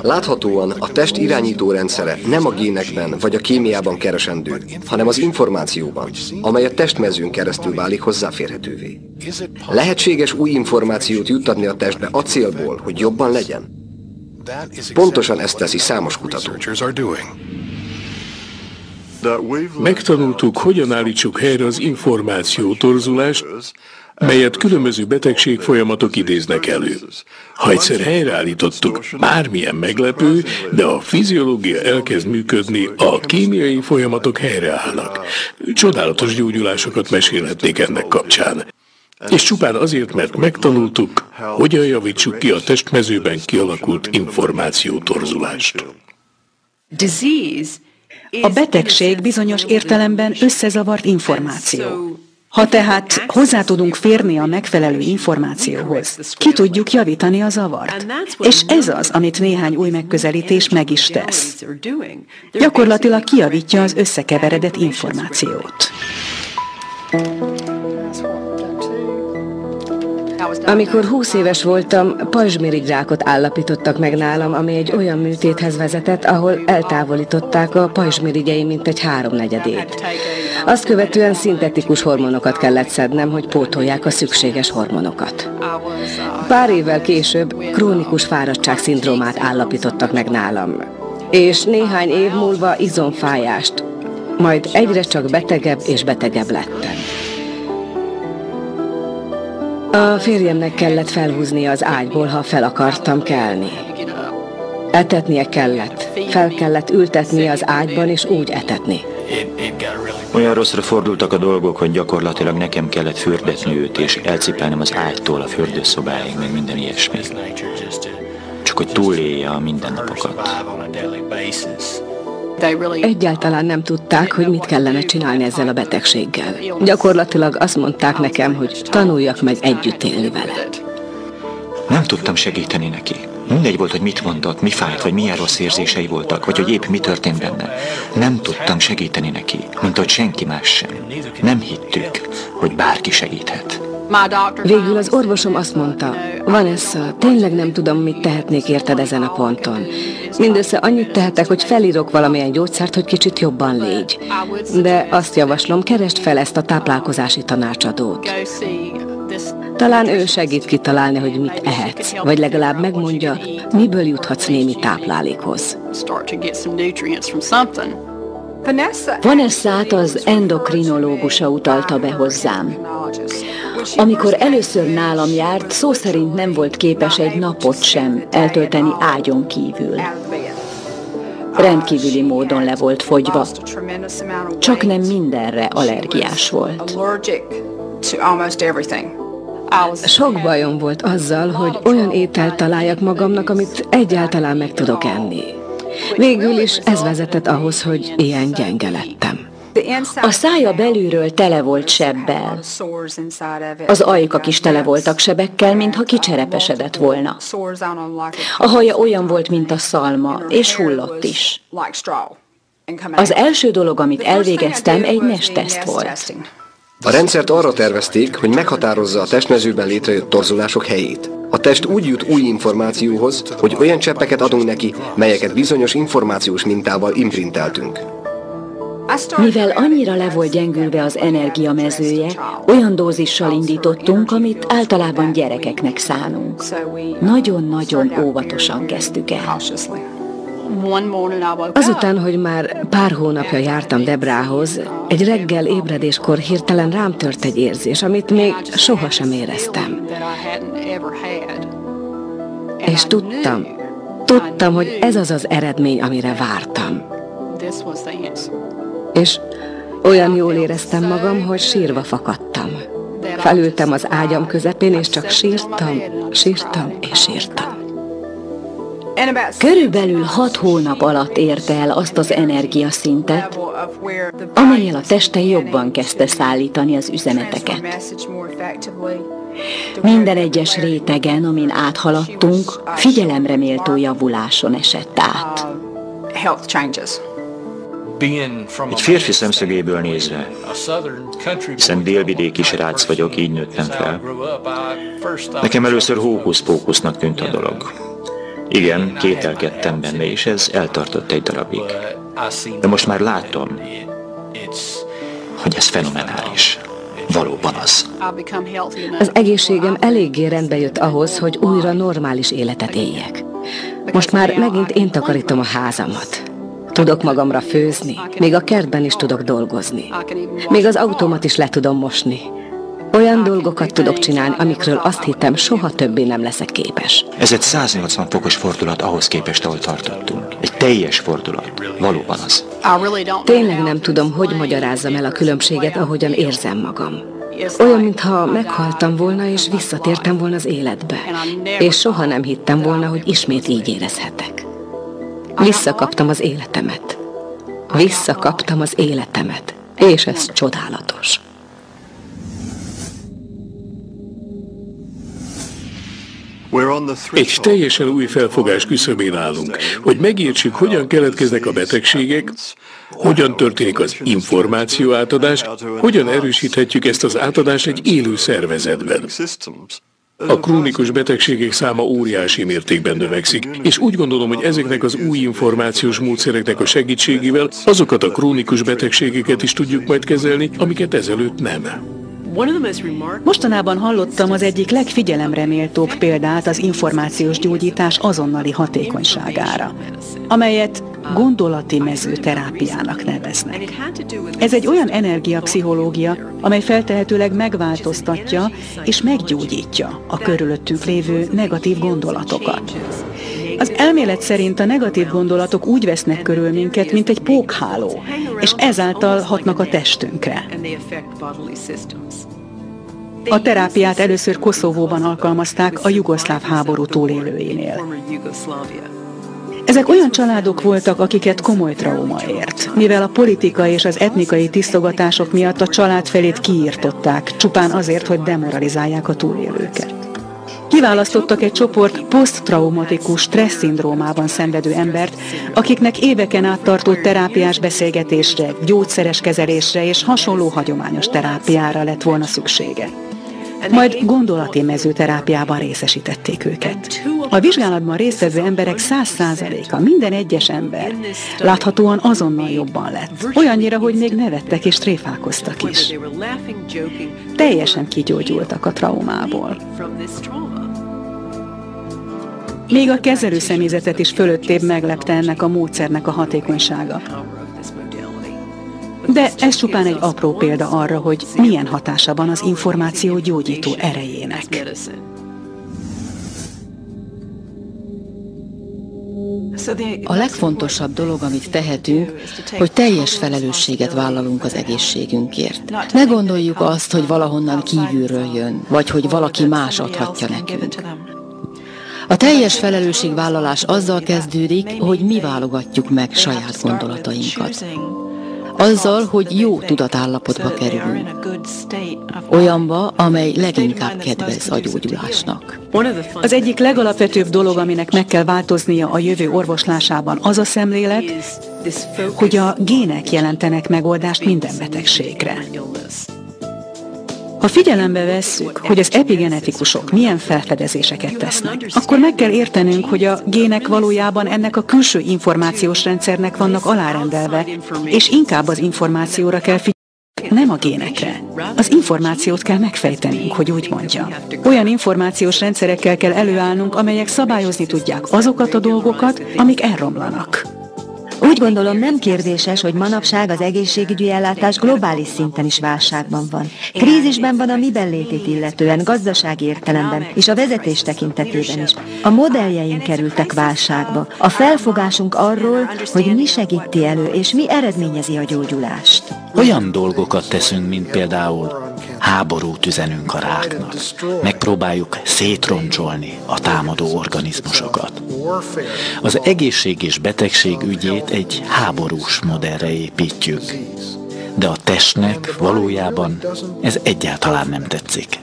Láthatóan a test irányító rendszere nem a génekben vagy a kémiában keresendő, hanem az információban, amely a testmezőn keresztül válik hozzáférhetővé. Lehetséges új információt juttatni a testbe a célból, hogy jobban legyen? Pontosan ezt teszi számos kutató. Megtanultuk, hogyan állítsuk helyre az információ torzulást, melyet különböző betegségfolyamatok idéznek elő. Ha egyszer helyreállítottuk, bármilyen meglepő, de a fiziológia elkezd működni, a kémiai folyamatok helyreállnak. Csodálatos gyógyulásokat mesélhetnék ennek kapcsán. És csupán azért, mert megtanultuk, hogyan javítsuk ki a testmezőben kialakult információtorzulást. A betegség bizonyos értelemben összezavart információ. Ha tehát hozzá tudunk férni a megfelelő információhoz, ki tudjuk javítani a zavart. És ez az, amit néhány új megközelítés meg is tesz. Gyakorlatilag kijavítja az összekeveredett információt. Amikor 20 éves voltam, pajzsmirigyrákot állapítottak meg nálam, ami egy olyan műtéthez vezetett, ahol eltávolították a pajzsmirigyeim mintegy 3/4-ét. Azt követően szintetikus hormonokat kellett szednem, hogy pótolják a szükséges hormonokat. Pár évvel később krónikus fáradtságszindrómát állapítottak meg nálam, és néhány év múlva izomfájást, majd egyre csak betegebb és betegebb lettem. A férjemnek kellett felhúznia az ágyból, ha fel akartam kelni. Etetnie kellett, fel kellett ültetnie az ágyban, és úgy etetni. Olyan rosszra fordultak a dolgok, hogy gyakorlatilag nekem kellett fürdetni őt, és elcipelnem az ágytól a fürdőszobáig, meg minden ilyesmi. Csak hogy túlélje a mindennapokat. Egyáltalán nem tudták, hogy mit kellene csinálni ezzel a betegséggel. Gyakorlatilag azt mondták nekem, hogy tanuljak meg együtt élni vele. Nem tudtam segíteni neki. Mindegy volt, hogy mit mondott, mi fájt, vagy milyen rossz érzései voltak, vagy hogy épp mi történt benne. Nem tudtam segíteni neki, mint hogy senki más sem. Nem hittük, hogy bárki segíthet. Végül az orvosom azt mondta, Vanessa, tényleg nem tudom, mit tehetnék érted ezen a ponton. Mindössze annyit tehetek, hogy felírok valamilyen gyógyszert, hogy kicsit jobban légy. De azt javaslom, keresd fel ezt a táplálkozási tanácsadót. Talán ő segít kitalálni, hogy mit ehetsz, vagy legalább megmondja, miből juthatsz némi táplálékhoz. Vanessát az endokrinológusa utalta be hozzám. Amikor először nálam járt, szó szerint nem volt képes egy napot sem eltölteni ágyon kívül. Rendkívüli módon le volt fogyva, csak nem mindenre allergiás volt. Sok bajom volt azzal, hogy olyan ételt találjak magamnak, amit egyáltalán meg tudok enni. Végül is ez vezetett ahhoz, hogy ilyen gyenge lettem. A szája belülről tele volt sebbel. Az ajkak is tele voltak sebekkel, mintha kicserepesedett volna. A haja olyan volt, mint a szalma, és hullott is. Az első dolog, amit elvégeztem, egy NES-teszt volt. A rendszert arra tervezték, hogy meghatározza a testmezőben létrejött torzulások helyét. A test úgy jut új információhoz, hogy olyan cseppeket adunk neki, melyeket bizonyos információs mintával imprinteltünk. Mivel annyira le volt gyengülve az energiamezője, olyan dózissal indítottunk, amit általában gyerekeknek szánunk. Nagyon-nagyon óvatosan kezdtük el. Azután, hogy már pár hónapja jártam Debrához, egy reggel ébredéskor hirtelen rám tört egy érzés, amit még sohasem éreztem. És tudtam, hogy ez az az eredmény, amire vártam. És Olyan jól éreztem magam, hogy sírva fakadtam. Felültem az ágyam közepén, és csak sírtam, sírtam és sírtam. Körülbelül 6 hónap alatt érte el azt az energiaszintet, amellyel a teste jobban kezdte szállítani az üzeneteket. Minden egyes rétegen, amin áthaladtunk, figyelemre méltó javuláson esett át. Egy férfi szemszögéből nézve, hiszen délvidéki srác vagyok, így nőttem fel. Nekem először hókusz-pókusznak tűnt a dolog. Igen, kételkedtem benne, és ez eltartott egy darabig. De most már látom, hogy ez fenomenális. Valóban az. Az egészségem eléggé rendbe jött ahhoz, hogy újra normális életet éljek. Most már megint én takarítom a házamat. Tudok magamra főzni, még a kertben is tudok dolgozni. Még az autómat is le tudom mosni. Olyan dolgokat tudok csinálni, amikről azt hittem, soha többé nem leszek képes. Ez egy 180 fokos fordulat ahhoz képest, ahol tartottunk. Egy teljes fordulat. Valóban az. Tényleg nem tudom, hogy magyarázzam el a különbséget, ahogyan érzem magam. Olyan, mintha meghaltam volna, és visszatértem volna az életbe. És soha nem hittem volna, hogy ismét így érezhetek. Visszakaptam az életemet. Visszakaptam az életemet. És ez csodálatos. Egy teljesen új felfogás küszöbén állunk, hogy megértsük, hogyan keletkeznek a betegségek, hogyan történik az információ átadás, hogyan erősíthetjük ezt az átadást egy élő szervezetben. A krónikus betegségek száma óriási mértékben növekszik, és úgy gondolom, hogy ezeknek az új információs módszereknek a segítségével azokat a krónikus betegségeket is tudjuk majd kezelni, amiket ezelőtt nem. Mostanában hallottam az egyik legfigyelemre méltóbb példát az információs gyógyítás azonnali hatékonyságára, amelyet gondolati mezőterápiának neveznek. Ez egy olyan energiapszichológia, amely feltehetőleg megváltoztatja és meggyógyítja a körülöttünk lévő negatív gondolatokat. Az elmélet szerint a negatív gondolatok úgy vesznek körül minket, mint egy pókháló, és ezáltal hatnak a testünkre. A terápiát először Koszovóban alkalmazták a jugoszláv háború túlélőinél. Ezek olyan családok voltak, akiket komoly trauma ért, mivel a politika és az etnikai tisztogatások miatt a család felét kiirtották, csupán azért, hogy demoralizálják a túlélőket. Kiválasztottak egy csoport poszttraumatikus stressz-szindrómában szenvedő embert, akiknek éveken át tartó terápiás beszélgetésre, gyógyszeres kezelésre és hasonló hagyományos terápiára lett volna szüksége. Majd gondolati mezőterápiában részesítették őket. A vizsgálatban résztvevő emberek 100%-a, minden egyes ember láthatóan azonnal jobban lett. Olyannyira, hogy még nevettek és tréfálkoztak is. Teljesen kigyógyultak a traumából. Még a kezelőszemélyzetet is fölöttébb meglepte ennek a módszernek a hatékonysága. De ez csupán egy apró példa arra, hogy milyen hatása van az információ gyógyító erejének. A legfontosabb dolog, amit tehetünk, hogy teljes felelősséget vállalunk az egészségünkért. Ne gondoljuk azt, hogy valahonnan kívülről jön, vagy hogy valaki más adhatja nekünk. A teljes felelősségvállalás azzal kezdődik, hogy mi válogatjuk meg saját gondolatainkat. Azzal, hogy jó tudatállapotba kerülünk. Olyanba, amely leginkább kedvez a gyógyulásnak. Az egyik legalapvetőbb dolog, aminek meg kell változnia a jövő orvoslásában, az a szemlélet, hogy a gének jelentenek megoldást minden betegségre. Ha figyelembe vesszük, hogy az epigenetikusok milyen felfedezéseket tesznek, akkor meg kell értenünk, hogy a gének valójában ennek a külső információs rendszernek vannak alárendelve, és inkább az információra kell figyelni, nem a génekre. Az információt kell megfejtenünk, hogy úgy mondjam. Olyan információs rendszerekkel kell előállnunk, amelyek szabályozni tudják azokat a dolgokat, amik elromlanak. Úgy gondolom, nem kérdéses, hogy manapság az egészségügyi ellátás globális szinten is válságban van. Krízisben van a mi benlétét illetően, gazdasági értelemben és a vezetés tekintetében is. A modelljeink kerültek válságba. A felfogásunk arról, hogy mi segíti elő és mi eredményezi a gyógyulást. Olyan dolgokat teszünk, mint például háborút üzenünk a ráknak. Megpróbáljuk szétroncsolni a támadó organizmusokat. Az egészség és betegség ügyét egy háborús modellre építjük. De a testnek valójában ez egyáltalán nem tetszik.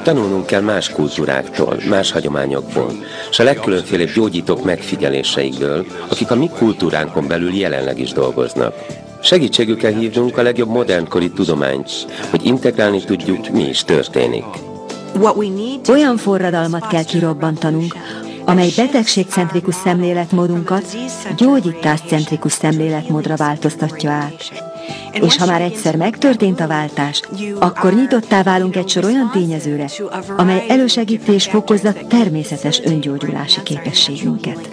Tanulnunk kell más kultúráktól, más hagyományokból, és a legkülönfélebb gyógyítók megfigyeléseikből, akik a mi kultúránkon belül jelenleg is dolgoznak. Segítségükkel hívnunk a legjobb modernkori tudományt, hogy integrálni tudjuk, mi is történik. Olyan forradalmat kell kirobbantanunk, amely betegségcentrikus szemléletmódunkat gyógyításcentrikus szemléletmódra változtatja át. És ha már egyszer megtörtént a váltás, akkor nyitottá válunk egy sor olyan tényezőre, amely elősegíti és fokozza természetes öngyógyulási képességünket.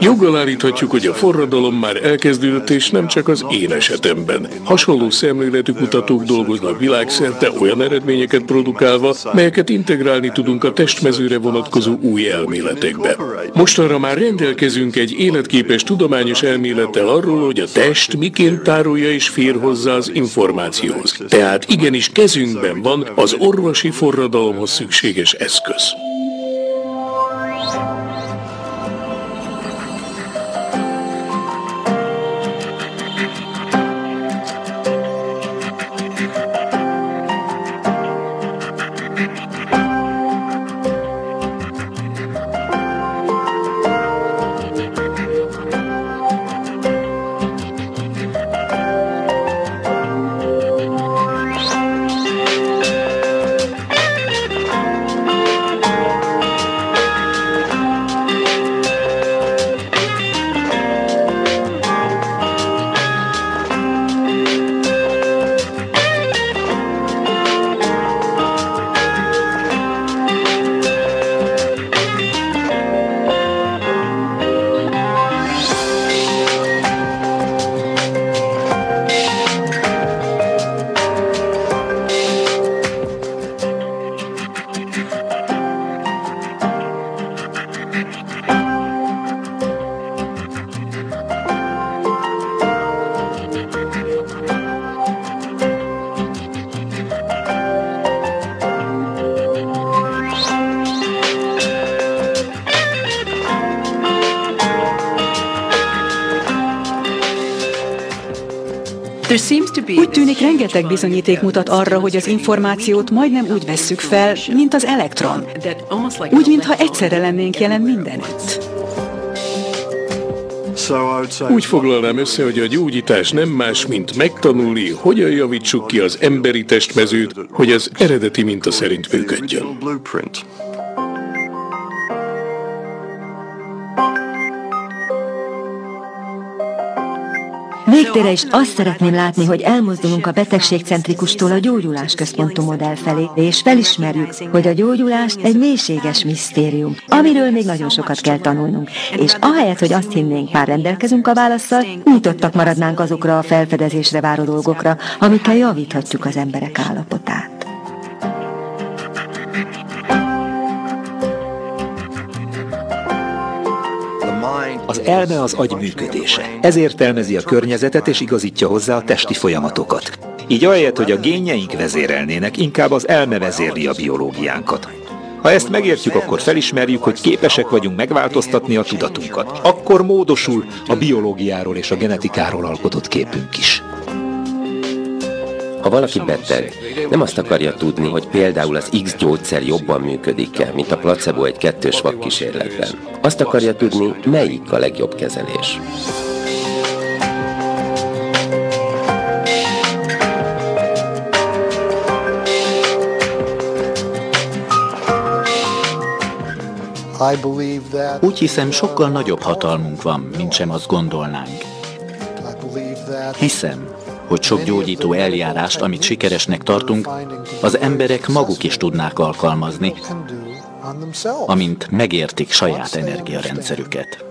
Joggal állíthatjuk, hogy a forradalom már elkezdődött, és nem csak az én esetemben. Hasonló szemléletű kutatók dolgoznak világszerte olyan eredményeket produkálva, melyeket integrálni tudunk a testmezőre vonatkozó új elméletekbe. Mostanra már rendelkezünk egy életképes tudományos elmélettel arról, hogy a test miként tárolja és fér hozzá az információhoz. Tehát igenis kezünkben van az orvosi forradalomhoz szükséges eszköz. Úgy tűnik, rengeteg bizonyíték mutat arra, hogy az információt majdnem úgy vesszük fel, mint az elektron. Úgy, mintha egyszerre lennénk jelen mindenütt. Úgy foglalnám össze, hogy a gyógyítás nem más, mint megtanulni, hogyan javítsuk ki az emberi testmezőt, hogy az eredeti minta szerint működjön. Végtére is azt szeretném látni, hogy elmozdulunk a betegségcentrikustól a gyógyulásközpontú modell felé, és felismerjük, hogy a gyógyulás egy mélységes misztérium, amiről még nagyon sokat kell tanulnunk, és ahelyett, hogy azt hinnénk, már rendelkezünk a válasszal, nyitottak maradnánk azokra a felfedezésre váró dolgokra, amikkel javíthatjuk az emberek állapotát. Az elme az agy működése. Ez értelmezi a környezetet és igazítja hozzá a testi folyamatokat. Így ahelyett, hogy a génjeink vezérelnének, inkább az elme vezérli a biológiánkat. Ha ezt megértjük, akkor felismerjük, hogy képesek vagyunk megváltoztatni a tudatunkat. Akkor módosul a biológiáról és a genetikáról alkotott képünk is. Ha valaki beteg, nem azt akarja tudni, hogy például az X gyógyszer jobban működik-e, mint a placebo egy 2-s vakkísérletben. Azt akarja tudni, melyik a legjobb kezelés. Úgy hiszem, sokkal nagyobb hatalmunk van, mint sem azt gondolnánk. Hiszem, hogy sok gyógyító eljárást, amit sikeresnek tartunk, az emberek maguk is tudnák alkalmazni, amint megértik saját energiarendszerüket.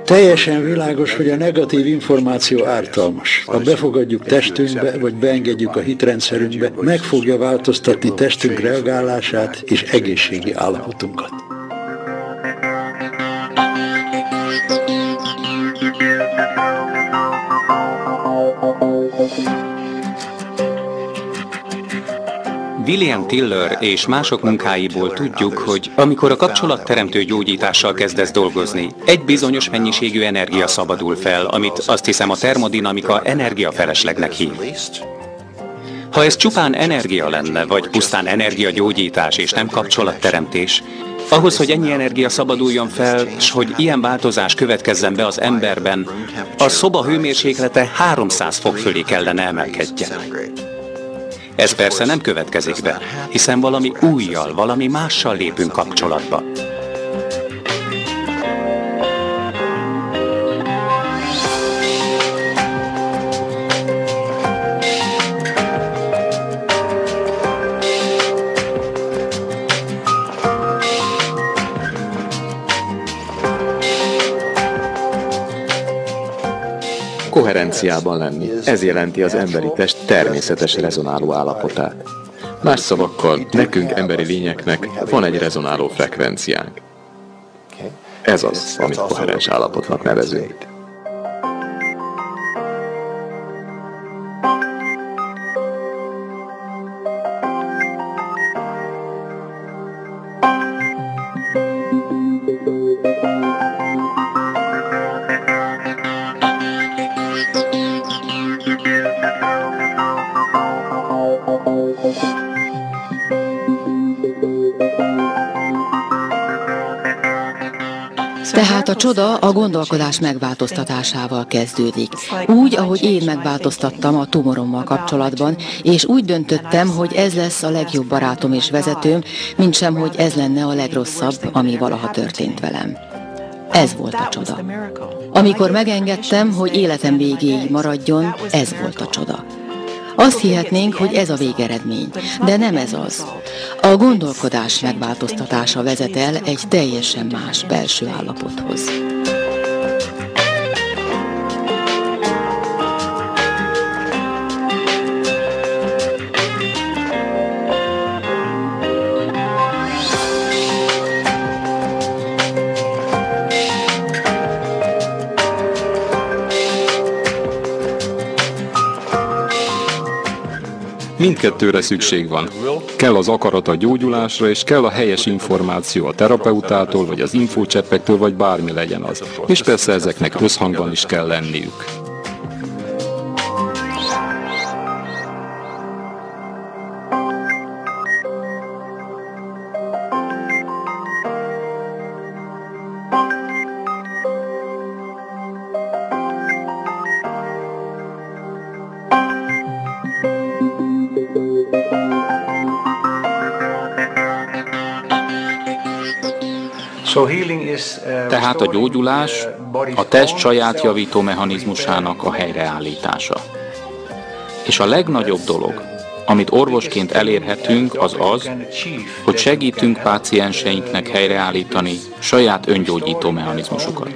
Teljesen világos, hogy a negatív információ ártalmas. Ha befogadjuk testünkbe, vagy beengedjük a hitrendszerünkbe, meg fogja változtatni testünk reagálását és egészségi állapotunkat. William Tiller és mások munkáiból tudjuk, hogy amikor a kapcsolatteremtő gyógyítással kezdesz dolgozni, egy bizonyos mennyiségű energia szabadul fel, amit azt hiszem a termodinamika energiafeleslegnek hív. Ha ez csupán energia lenne, vagy pusztán energiagyógyítás és nem kapcsolatteremtés, ahhoz, hogy ennyi energia szabaduljon fel, és hogy ilyen változás következzen be az emberben, a szoba hőmérséklete 300 fok fölé kellene emelkedjen. Ez persze nem következik be, hiszen valami újjal, valami mással lépünk kapcsolatba. Koherenciában lenni. Ez jelenti az emberi test természetes rezonáló állapotát. Más szavakkal, nekünk emberi lényeknek van egy rezonáló frekvenciánk. Ez az, amit koherens állapotnak nevezünk. Tehát a csoda a gondolkodás megváltoztatásával kezdődik. Úgy, ahogy én megváltoztattam a tumorommal kapcsolatban, és úgy döntöttem, hogy ez lesz a legjobb barátom és vezetőm, mintsem, hogy ez lenne a legrosszabb, ami valaha történt velem. Ez volt a csoda. Amikor megengedtem, hogy életem végéig maradjon, ez volt a csoda. Azt hihetnénk, hogy ez a végeredmény, de nem ez az. A gondolkodás megváltoztatása vezet el egy teljesen más belső állapothoz. Mindkettőre szükség van. Kell az akarat a gyógyulásra, és kell a helyes információ a terapeutától, vagy az infócseppektől, vagy bármi legyen az. És persze ezeknek összhangban is kell lenniük. Tehát a gyógyulás a test saját javító mechanizmusának a helyreállítása. És a legnagyobb dolog, amit orvosként elérhetünk, az az, hogy segítünk pácienseinknek helyreállítani saját öngyógyító mechanizmusokat.